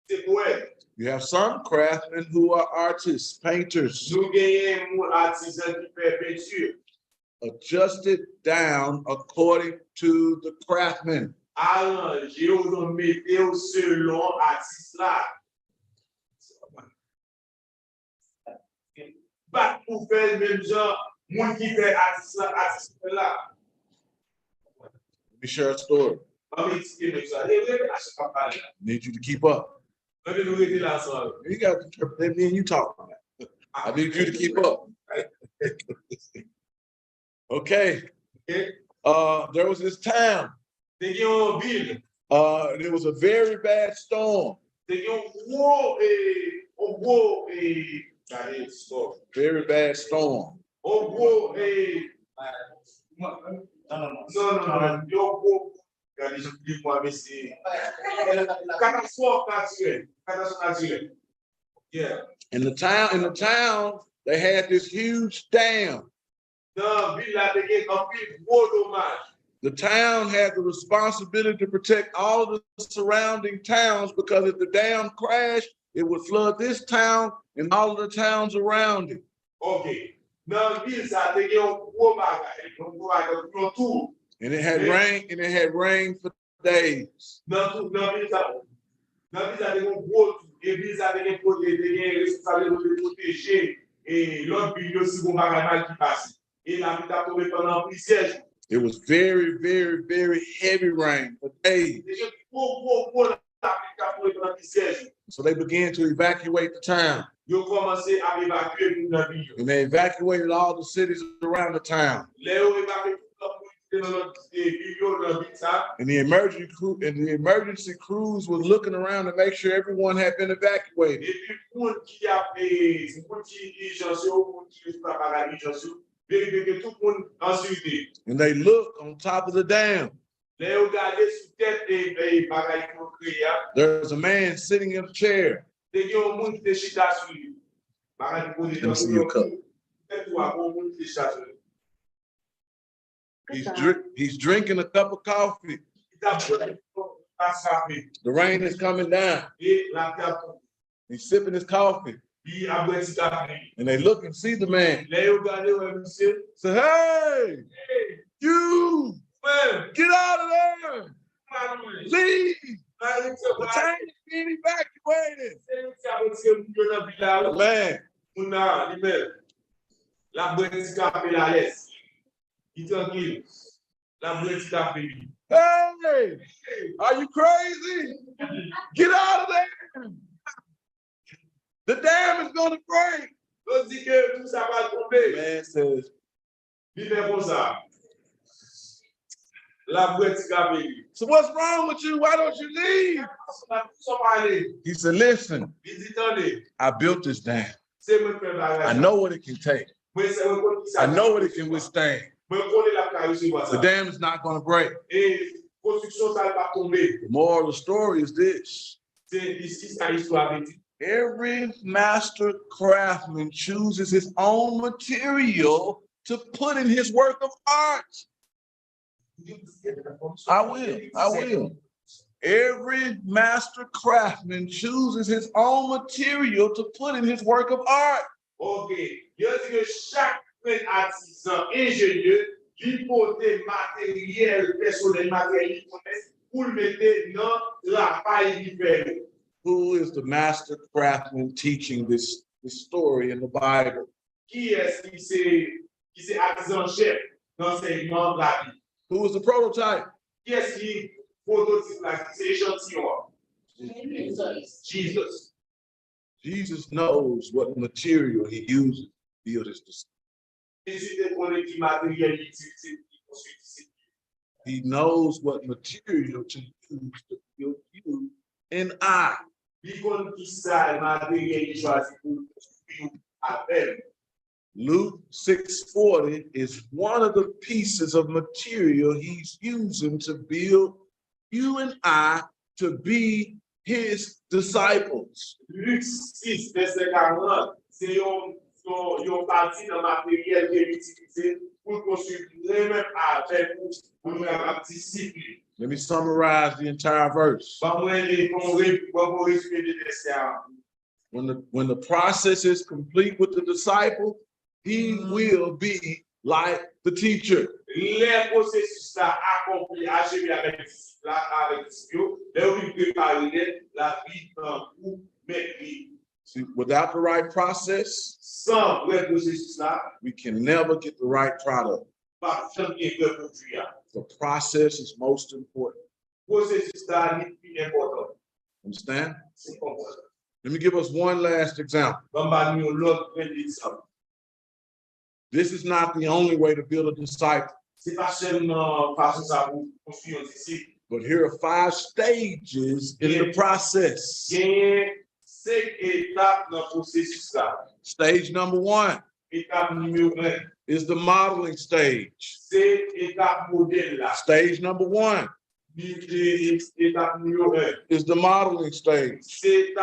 c'est poète. You have some craftsmen who are artists, painters, Nous gagnons des artisans qui font peinture. adjusted down according to the craftsman. Arrangé ou mettez selon artiste là. Pas pour faire le même genre, moi qui fait artiste là. Let me share a story. On va expliquer ça. Need you to keep up. On va nous rester là ensemble. You got to let me and you talk. I need you to keep up. Okay. Okay. There was this town. Tem que uma ville. There was a very bad storm. Tem que gros Very bad storm. gros non, regardez, je dis moi mais c'est catastrophe naturelle. Yeah. In the town, they had this huge dam. Dans ville là, tem que un gros dommage. The town had the responsibility to protect all of the surrounding towns because if the dam crashed, it would flood this town and all of the towns around it. Okay. Dans ville ça, tem que un gros bagage tout. And it had rain for days. Dans ville ça, tem un gros tout. Et ville ça, tem que responsabilité de protéger et l'autre ville aussi bon bagage qui passe. Et la ville a tombé pendant plusieurs jours. It was very, very, very heavy rain for days. So they began to evacuate the town. And they evacuated all the cities around the town. And the emergency crews were looking around to make sure everyone had been evacuated. And they looked on top of the dam. There's a man sitting in a chair. Let me see your cup. He's drinking a cup of coffee. The rain is coming down. He's sipping his coffee. And they look and see the man. Say, hey, you, get out of there. Leave. The town is being evacuated. Man. Hey, are you crazy? Get out of there. The dam is going to break. The man says, so what's wrong with you? Why don't you leave? He said, listen, I built this dam. I know what it can take. I know what it can withstand. The dam is not going to break. The moral of the story is this. Every master craftsman chooses his own material to put in his work of art. I will. Every master craftsman chooses his own material to put in his work of art. Okay. Chaque artisan ingénieur, il faut des matériels personnels, matériels pour le mettre dans la paille différente. Who is the master craftsman teaching this story in the Bible? Qui est-ce qui c'est artisan chef d'enseignement de la vie? Who is the prototype? Qui est-ce qui prototype la c'est échantillon? Jesus. Jesus knows what material he uses to build his disciples. He knows what material to use to build you and I. Luke 6:40 is one of the pieces of material he's using to build you and I to be his disciples. Luc 6, verset 40, c'est une partie de matériel qui est utilisé pour construire les mêmes avec pour nous être disciples. Let me summarize the entire verse. When the process is complete with the disciple, he will be like the teacher. See, without the right process, we can never get the right product. The process is most important. Understand? Let me give us one last example. This is not the only way to build a disciple. But here are 5 stages in the process. Stage number 1 is the modeling stage. Stage number 1 is the modeling stage. Stage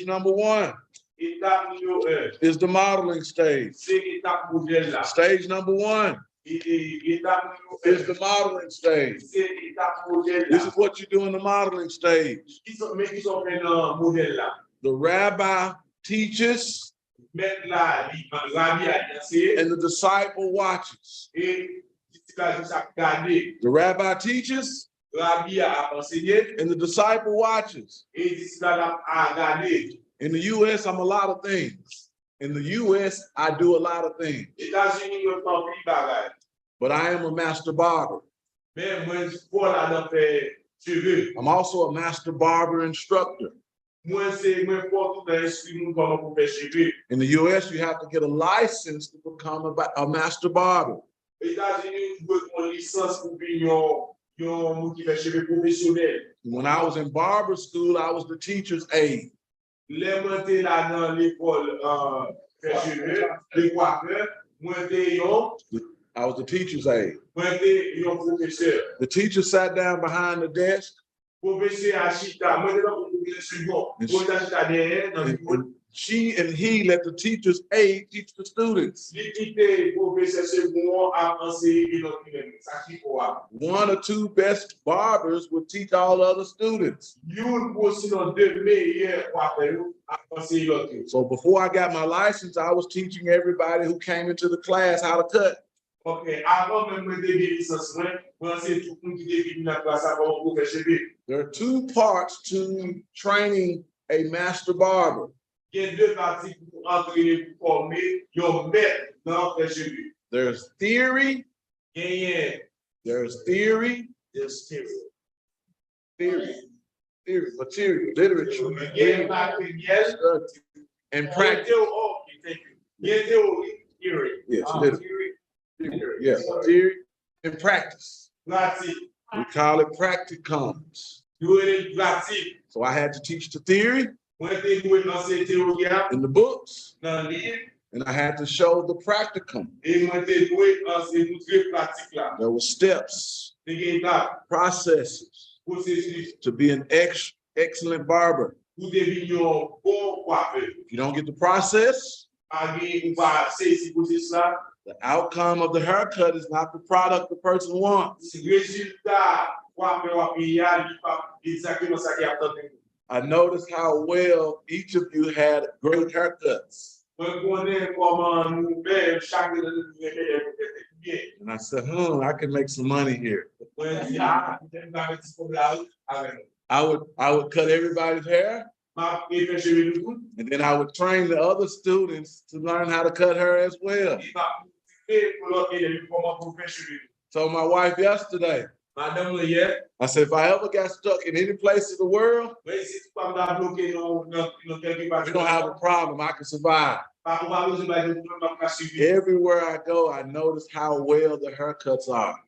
number 1 is the modeling stage. Stage number 1 is the modeling stage. This is what you do in the modeling stage. The rabbi teaches and the disciple watches. The rabbi teaches and the disciple watches. In the US, I'm a lot of things. In the US, I do a lot of things. But I am a master barber. I'm also a master barber instructor. In the US, you have to get a license to become a master barber. When I was in barber school, I was the teacher's aide. I was the teacher's aide. The teacher sat down behind the desk. And she and he let the teacher's aide teach the students. 1 or 2 best barbers would teach all other students. So before I got my license, I was teaching everybody who came into the class how to cut. There are 2 parts to training a master barber. There's theory. There's theory. Theory, material, literature, and practice. Yes, literature. Yes, theory and practice. We call it practicums. So I had to teach the theory in the books, and I had to show the practicum. There were steps, processes to be an excellent barber. If you don't get the process, the outcome of the haircut is not the product the person wants. I noticed how well each of you had great haircuts. And I said, I can make some money here. I would cut everybody's hair, and then I would train the other students to learn how to cut her as well. Told my wife yesterday, I said, if I ever got stuck in any place in the world, we don't have a problem. I can survive. Everywhere I go, I notice how well the haircuts are.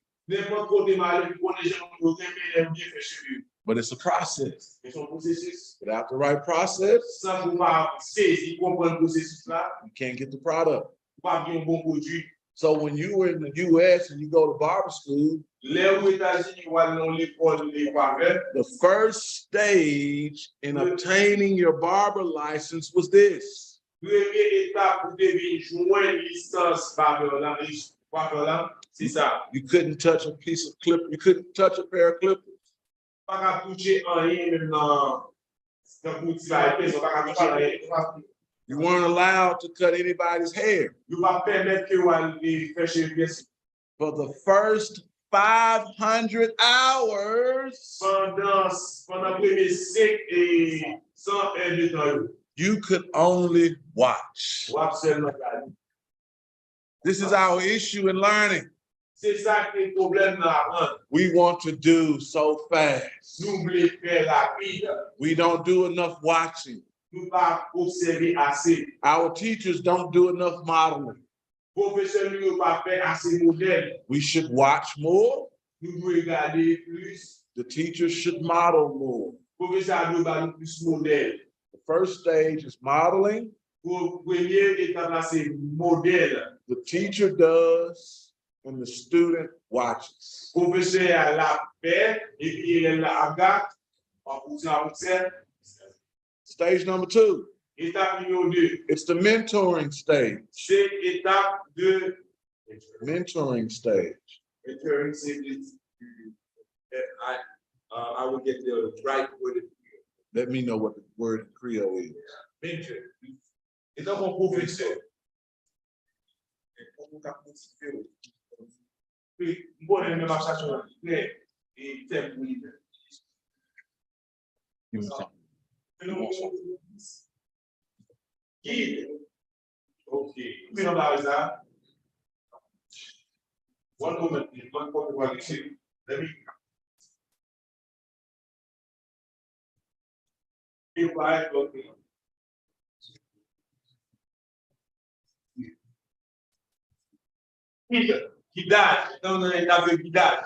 But it's a process. Without the right process, you can't get the product. So when you were in the US and you go to barber school, the first stage in obtaining your barber license was this. Voilà, c'est ça. You couldn't touch a piece of clip. You couldn't touch a pair of clippers. Pas qu'à toucher rien même dans l'outil là, ils sont pas qu'à toucher rien. You weren't allowed to cut anybody's hair. Nous pas permettre que vous les faire chez bien For the first 500 hours, pendant les 5 et 101 de temps. you could only watch. Ou absolument pas. This is our issue in learning. C'est ça qui est le problème dans l'apprendre. We want to do so fast. Nous voulons faire rapide. We don't do enough watching. Nous pas observer assez. Our teachers don't do enough modeling. Professeur nous pas faire assez modèle. We should watch more. Nous devons regarder plus. The teachers should model more. Professeur nous pas plus modèle. The first stage is modeling. Pour première étape là c'est modèle. The teacher does and the student watches. Professeur la fait et puis il la regarde en observe. Stage number 2. Étape numéro 2. It's the mentoring stage. C'est étape de Mentoring stage. mentoring. I will get the right word. Let me know what the word in Creole is. Mentor. Então, como professeur. Bon, on est marché sur le clé et thème leader. Give me something. Guide. Okay. We don't have that. One moment, please. One moment, let me. Be quiet, okay. Guidage, dans un état de guidage.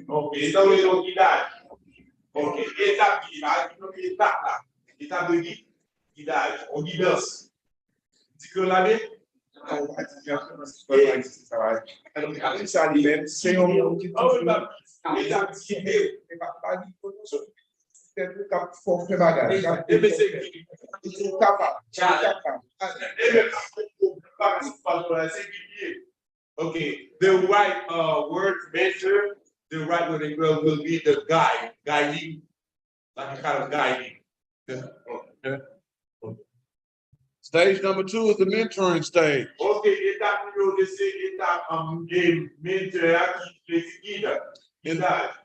Ok, dans le guidage. Ok, étape guidage, étape là. Étape de guidage, on guidance. Tu peux l'année? Okay, the right word measure, the right word will be the guide, guiding, like a kind of guiding. Okay. Stage number 2 is the mentoring stage. Okay, étape numéro 2, c'est étape mentor qui guide.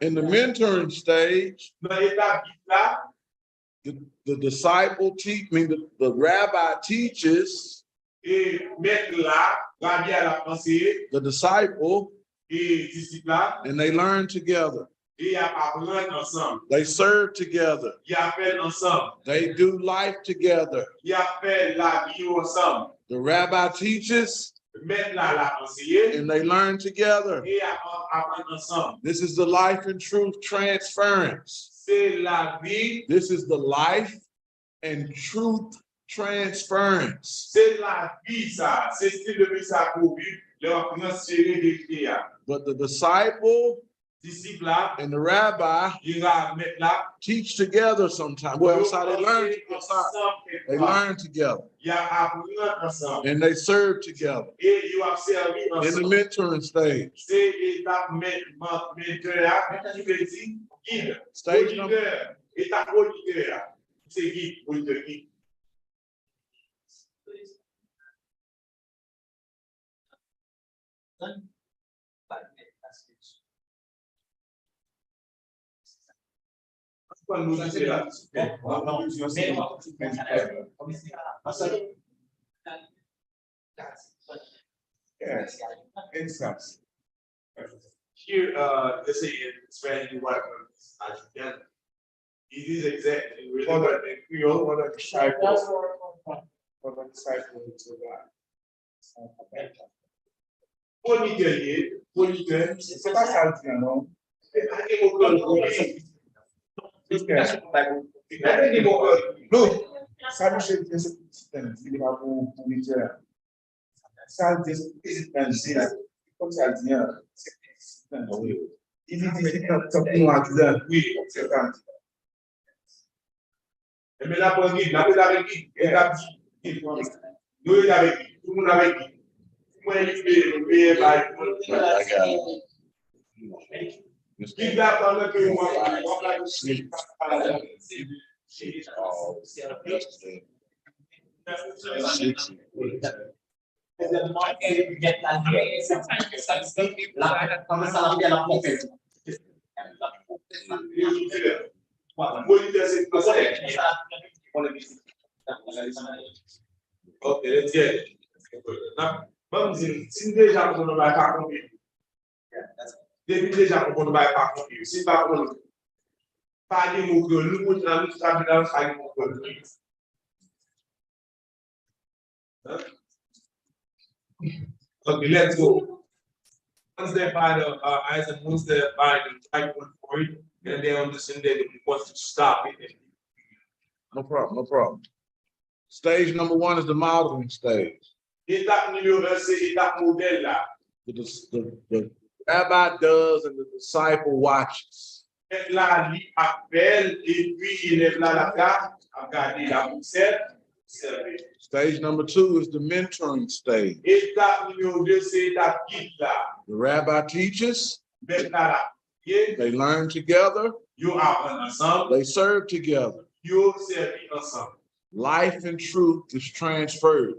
In the mentoring stage, Dans l'étape là, the disciple the rabbi teaches et mettre là, rabbi à la pensée, the disciple, et disciple là, and they learn together. et apprennent ensemble. They serve together. Ils appellent ensemble. They do life together. Ils appellent la vie ensemble. The rabbi teaches Mettre là la pensée, and they learn together. et apprennent ensemble. This is the life and truth transference. C'est la vie, This is the life and truth transference. c'est la vie ça. C'est ce que le vie ça pour vivre, leur transférer des idées. But the disciple Disciple là, and the rabbi il va mettre là. teach together sometimes. Well, that's how they learn. They learn together Ils apprennent ensemble. and they serve together Et ils ont servi in the ensemble. mentoring stage. C'est étape menteur qui veut dire guide. Stage number, Auditeur. Étape auditeur. C'est guide, auditeur, guide. Quand nous disons là, Yes, instance. here, let's say in Spanish, you want as you can. It is exactly really For what in Creole. the That's disciples, what for the disciples to God. Auditeur, C'est pas ça le tien, non? Non, ça nous fait dire ce système, il va pour dire. Ça le système, c'est comme ça le dit, c'est système. Il dit que c'est un peu oui, c'est ça. mais la politique, la pédagogie, nous avec tout le monde avec qui. Moi, Give that on the game. Okay, let's get it. Vamos dizer, se deixar quando vai estar comigo. Deve deixar quando vai estar comigo. Se está comigo. Pague o que eu não vou entrar no trabalho, pague o que eu não. Okay, let's go. Once they find eyes and once they find the type one for it, then they understand that it wants to stop it. No problem, no problem. Stage number 1 is the modeling stage. Étape numéro 1, c'est étape modèle là. The rabbi does and the disciple watches. Là, il appelle et puis il est là la carte, à garder la observe. Stage number 2 is the mentoring stage. Étape numéro 2, c'est étape guide là. The rabbi teaches, Maintenant là, they learn together, you apprennent ensemble, they serve together. you servent ensemble. Life and truth is transferred.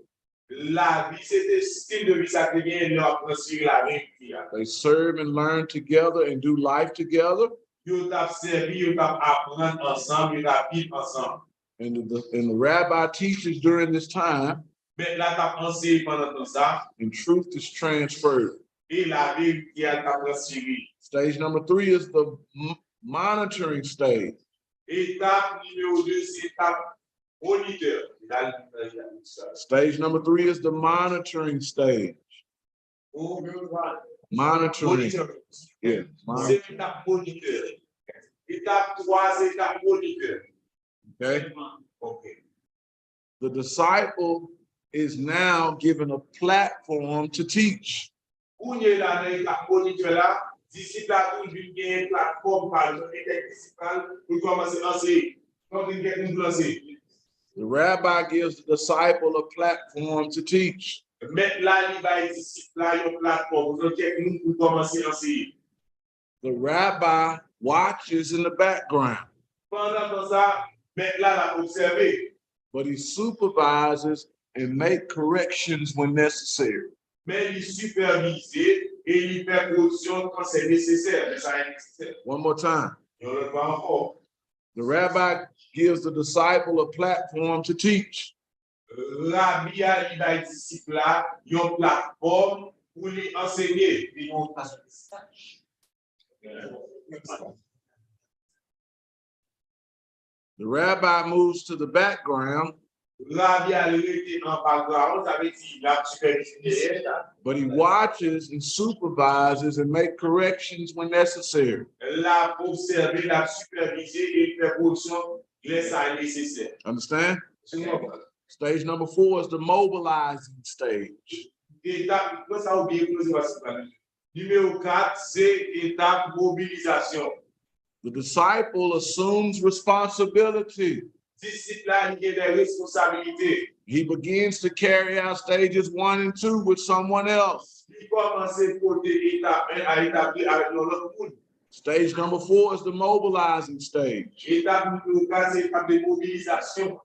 La vie, c'est des styles de vie, ça devient leur transférer la vie. They serve and learn together and do life together. You tap servi, you tap apprendre ensemble, you tap vivre ensemble. And the rabbi teaches during this time, Mais là, tap enseigné pendant tout ça, and truth is transferred. et la vie qui a tap transféré. Stage number 3 is the monitoring stage. Étape numéro 2, c'est étape moniteur. Stage number 3 is the monitoring stage. Monitoring. Yeah. C'est étape moniteur. Étape 3, c'est étape moniteur. Okay. Okay. The disciple is now given a platform to teach. Où il y a là, l'étape moniteur là, disciple a toujours une plateforme par exemple, et disciple pour commencer à enseigner. Quand il y a une lancée. The rabbi gives the disciple a platform to teach. Mettre là, il va disciple là, une plateforme pour commencer à enseigner. The rabbi watches in the background, Pendant ça, mettre là, la observer. but he supervises and make corrections when necessary. Mais il supervise et il fait correction quand c'est nécessaire. Mais ça est nécessaire. One more time. On le voit encore. The rabbi gives the disciple a platform to teach. Rabbi, il va disciple là, une plateforme pour lui enseigner. The rabbi moves to the background, Rabbi a été en background, ça veut dire la supervision. but he watches and supervises and make corrections when necessary. La observer, la superviser et faire correction, laisse ça nécessaire. Understand? Stage number 4 is the mobilizing stage. Étape, moi ça oublie numéro 4, c'est étape mobilisation. The disciple assumes responsibility. Disciple a des responsabilités. He begins to carry out stages 1 and 2 with someone else. Il commence à porter étape 1 à étape 2 avec l'autre monde. Stage number 4 is the mobilizing stage. Étape numéro 4, c'est étape de mobilisation.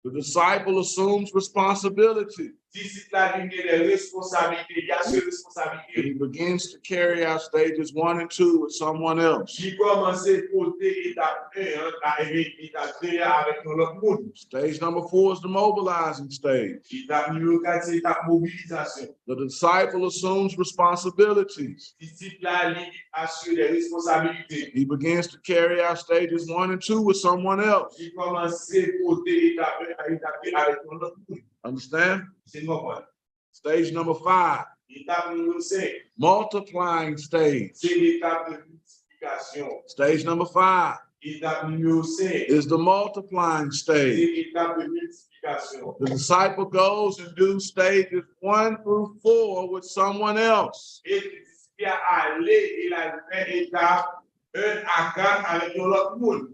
The disciple assumes responsibility. Disciple a des responsabilités, il y a ses And responsabilités. he begins to carry out stages 1 and 2 with someone else. Il commence à porter étape 1 à étape 2 avec l'autre monde. Stage number 4 is the mobilizing stage. Étape numéro 4, c'est étape mobilisation. The disciple assumes responsibilities. Disciple a assure des responsabilités. He begins to carry out stages 1 and 2 with someone else. Il commence à porter étape 1 à étape 2 avec l'autre monde. Understand? C'est mon point. Stage number 5, Étape numéro 5, multiplying stage. c'est l'étape de multiplication. Stage number 5 Étape numéro 5, is the multiplying c'est stage. l'étape de multiplication. The disciple goes and do stages 1 through 4 with someone else. Et il a allé, il a fait étape 1 à 4 avec l'autre monde.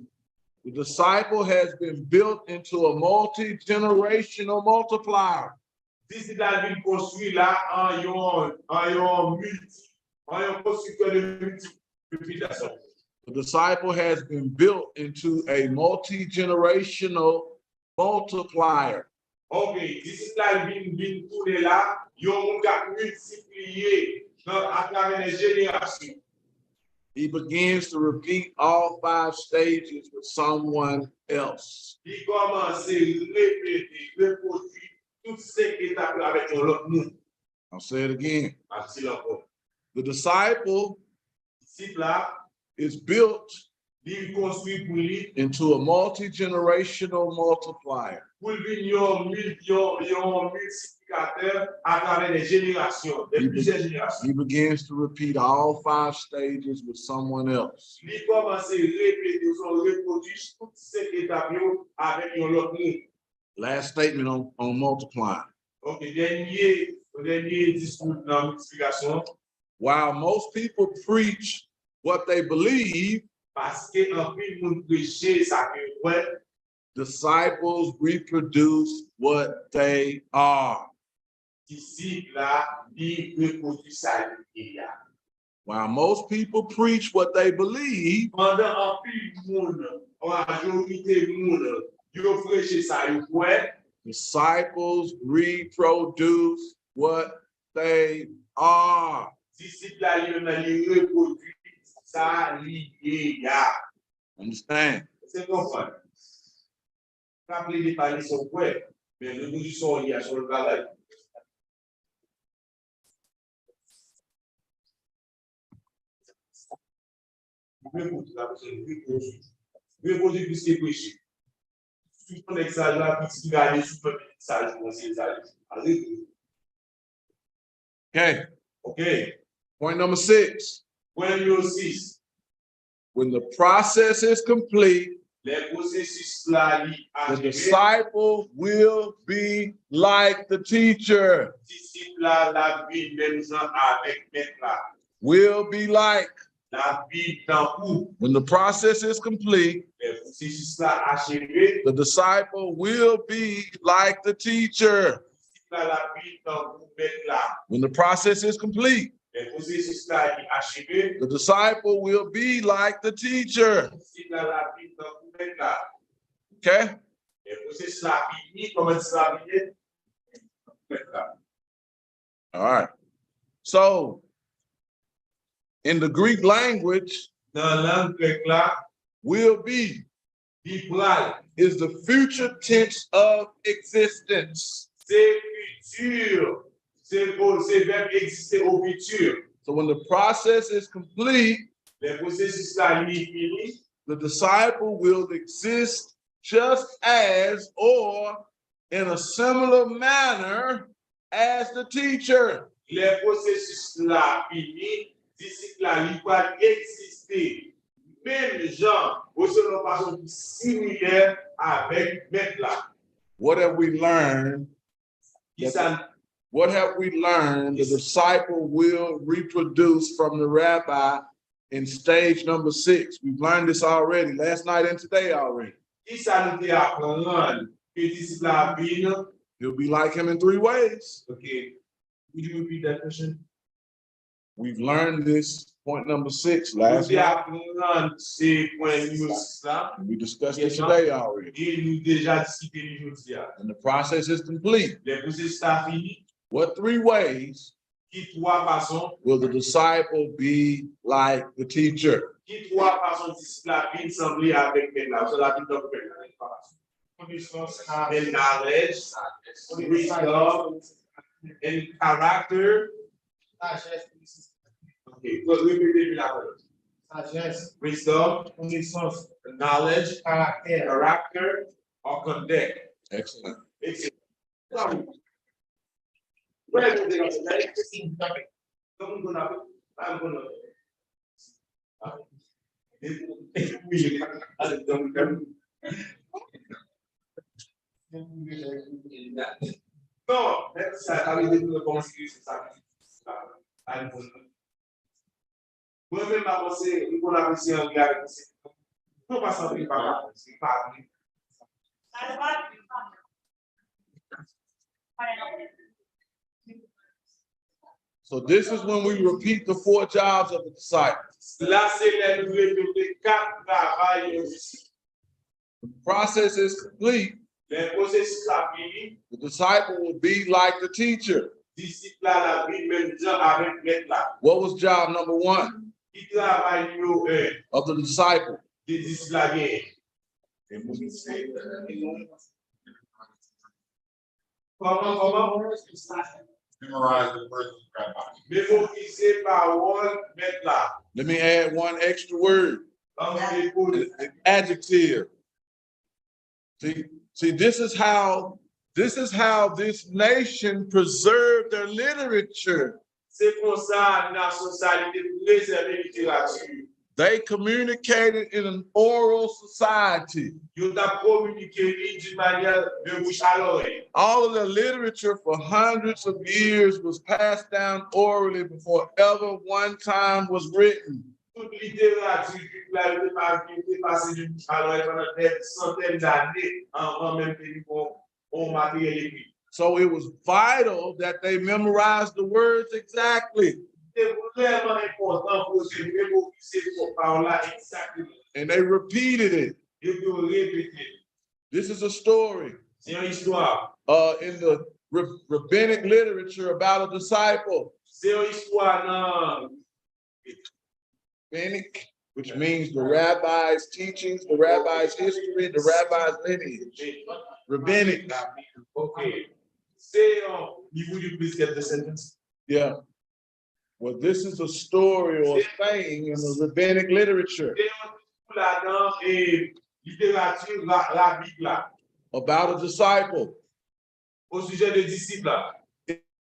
The disciple has been built into a multi-generational multiplier. disciple là vient construire là en constructeur de multiplication. The disciple has been built into a multi-generational multiplier. Ok, disciple là vient tourner là, yon moun ka multiplier à travers les générations. He begins to repeat all 5 stages with someone else. Il commence à répéter, reproduire toutes ces étapes avec l'autre monde. I'll say it again. Ainsi encore. The disciple Disciple là, is built il construit pour lui, into a multi-generational multiplier. pour venir un multiplicateur à travers les générations, de plusieurs générations. He begins to repeat all 5 stages with someone else. Il commence à répéter, reproduire toutes ces étapes avec l'autre monde. Last statement on multiplying. Ok, dernier discours dans la multiplication. While most people preach what they believe, Parce que en plus, nous prêcher ça que ouais, disciples reproduce what they are. disciple là, il reproduit ça qu'il y a. While most people preach what they believe, Pendant en plus, monde, en majorité monde, il prêcher ça ouais, disciples reproduce what they are. disciple là, il reproduit ça qu'il y a. Understand? C'est comprendre. Quand les parler sont ouais, mais le nous sont liés sur le travail. Reproduire plus que prêcher. Tout le message là, puis garder sous le message pour ces allez. Okay. OK. Point number 6. Point numéro 6. When the process is complete, Les processus là, li the achevé. disciple will be like the teacher. Disciple là, la vie même gens avec maître là. Will be like. La vie dans où? When the process is complete, Les processus là achevé. the disciple will be like the teacher. Disciple là, la vie dans où maître là. When the process is complete, Les processus là, li achevé. the disciple will be like the teacher. Disciple là, la vie dans où maître là. Okay? Les processus là, fini, comment ça vient? Maître là. All right. So, in the Greek language, Dans la langue grecque là, will be libéral, is the future tense of existence. c'est futur. C'est verbe exister au futur. So when the process is complete, Les processus là, li fini. the disciple will exist just as or in a similar manner as the teacher. Les processus là fini, disciple là, il va exister. Même genre, au selon façon similaire avec maître là. What have we learned? Qui ça, What have we learned? The disciple will reproduce from the rabbi in stage number 6. We've learned this already, last night and today already. qui ça nous dit apprendre que disciple là vient? He'll be like him in 3 ways. Okay. Would you repeat that question? We've learned this, point number 6, Nous last dit night. apprendre c'est point numéro 6 là. We discussed it today already. Et nous déjà discuté aujourd'hui. And the process is complete. Les processus là fini. What 3 ways Qui 3 façons? will the disciple be like the teacher? Qui 3 façons disciple là vient sembler avec maître là. C'est la vie donc and knowledge, wisdom, and character. Okay, so repeat that. Sagesse, Wisdom, connaissance, knowledge, caractère. character, or conduct. Excellent. Excellent. Non, ça arrive de commencer ça. Moi-même, ma pensée, nous on a pensé en gars avec ça. Nous pas sentir par c'est pas. So this is when we repeat the 4 jobs of the disciple. Là, c'est les répéter 4 travail au disciple. The process is complete. Les processus à fini, The disciple will be like the teacher. disciple à la vie, même temps avec maître là. What was job number 1 Qui travaille numéro 1 of the disciple? des disciples à gagner. Comment? Memorize the words of the rabbi. Mémoriser parole, mettre là. Let me add one extra word, Dans les cours, an adjective. See, this is how this nation preserved their literature. c'est comme ça, la société préserve la littérature. They communicated in an oral society. Ils ont communiqué d'une manière de bouche à l'oreille. All of the literature for hundreds of years was passed down orally before ever one time was written. Toute littérature qui est passée d'une bouche à l'oreille pendant des centaines d'années avant même que nous avons matériel écrit. So it was vital that they memorized the words exactly. C'est vraiment important pour se mémoriser cette parole-là exactement. And they repeated it. Et pour répéter. This is a story C'est une histoire. in the rabbinic literature about a disciple. C'est une histoire dans Rabbinic, which means the rabbi's teachings, the rabbi's history, the rabbi's lineage. Rabbinic. OK. C'est au niveau du prescript de sentence. Yeah. Well, this is a story or a saying in the rabbinic literature C'est là-dedans et littérature la Bible là, about a disciple. au sujet des disciples là.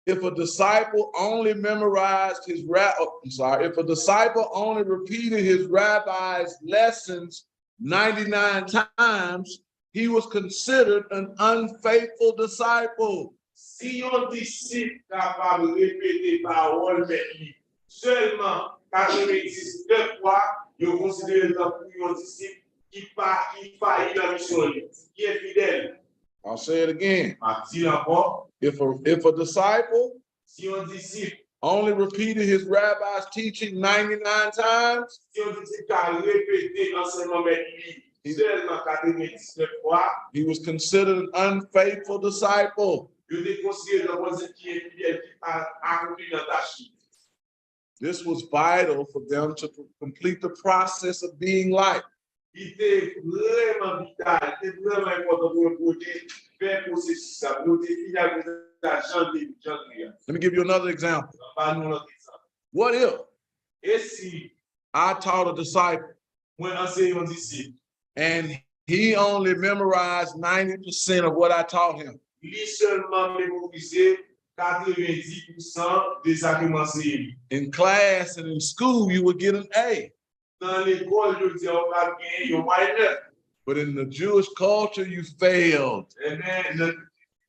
If a disciple only memorized if a disciple only repeated his rabbi's lessons 99 times, he was considered an unfaithful disciple. Si un disciple capable de répéter parole seulement 99 fois, il considère comme un disciple qui faillit la mission, qui est fidèle. I'll say it again. Dis encore, If a disciple si un disciple, only repeated his rabbi's teaching 99 times, si un disciple a répété l'enseignement seulement 99 fois, he was considered an unfaithful disciple. il est considéré comme un qui est fidèle, qui a accompli la tâche. This was vital for them to complete the process of being like. Il était vraiment vital, il était vraiment important pour le projet, faire processus ça, pour le final de la janvier. Let me give you another example. Pas nous notre exemple. What if Et si, I taught a disciple moi enseigne un disciple, and he only memorized 90% of what I taught him? lui seulement mémoriser 90% des arguments enseigné. In class and in school, you would get an A. Dans l'école, je dis, on va gagner un moyen. But in the Jewish culture, you failed. Eh bien,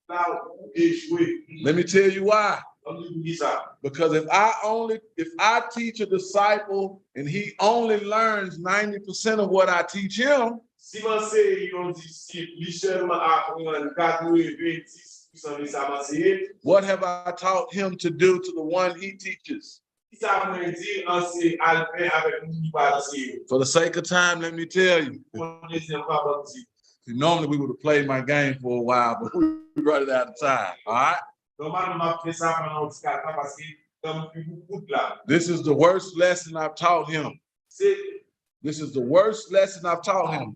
là, échoué. Let me tell you why. Comme je vous dis ça. Because if I teach a disciple and he only learns 90% of what I teach him, Si m'enseigne un disciple, lui seulement apprendre 90% de sa m'enseigner, what have I taught him to do to the one he teaches? ça veut dire enseigne à le faire avec nous qui va enseigner. For the sake of time, let me tell you. Normally we would have played my game for a while, but we run it out of time. All right. This is the worst lesson I've taught him. This is the worst lesson I've taught him.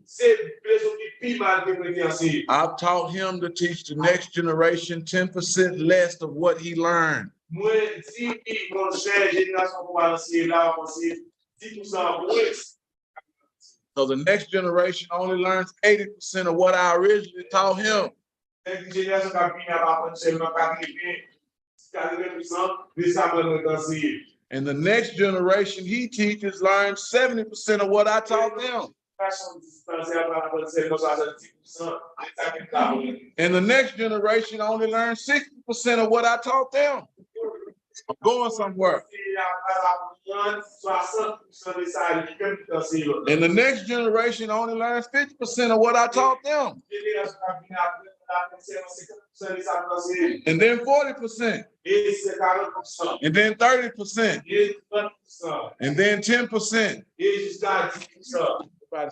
I've taught him to teach the next generation 10% less of what he learned. So the next generation only learns 80% of what I originally taught him. And the next generation he teaches learns 70% of what I taught them. And the next generation only learns 60% of what I taught them. I'm going somewhere. And the next generation only learns 50% of what I taught them. and then 40%, and then 30%, and then 10%. E jusqu'à 10%. Everybody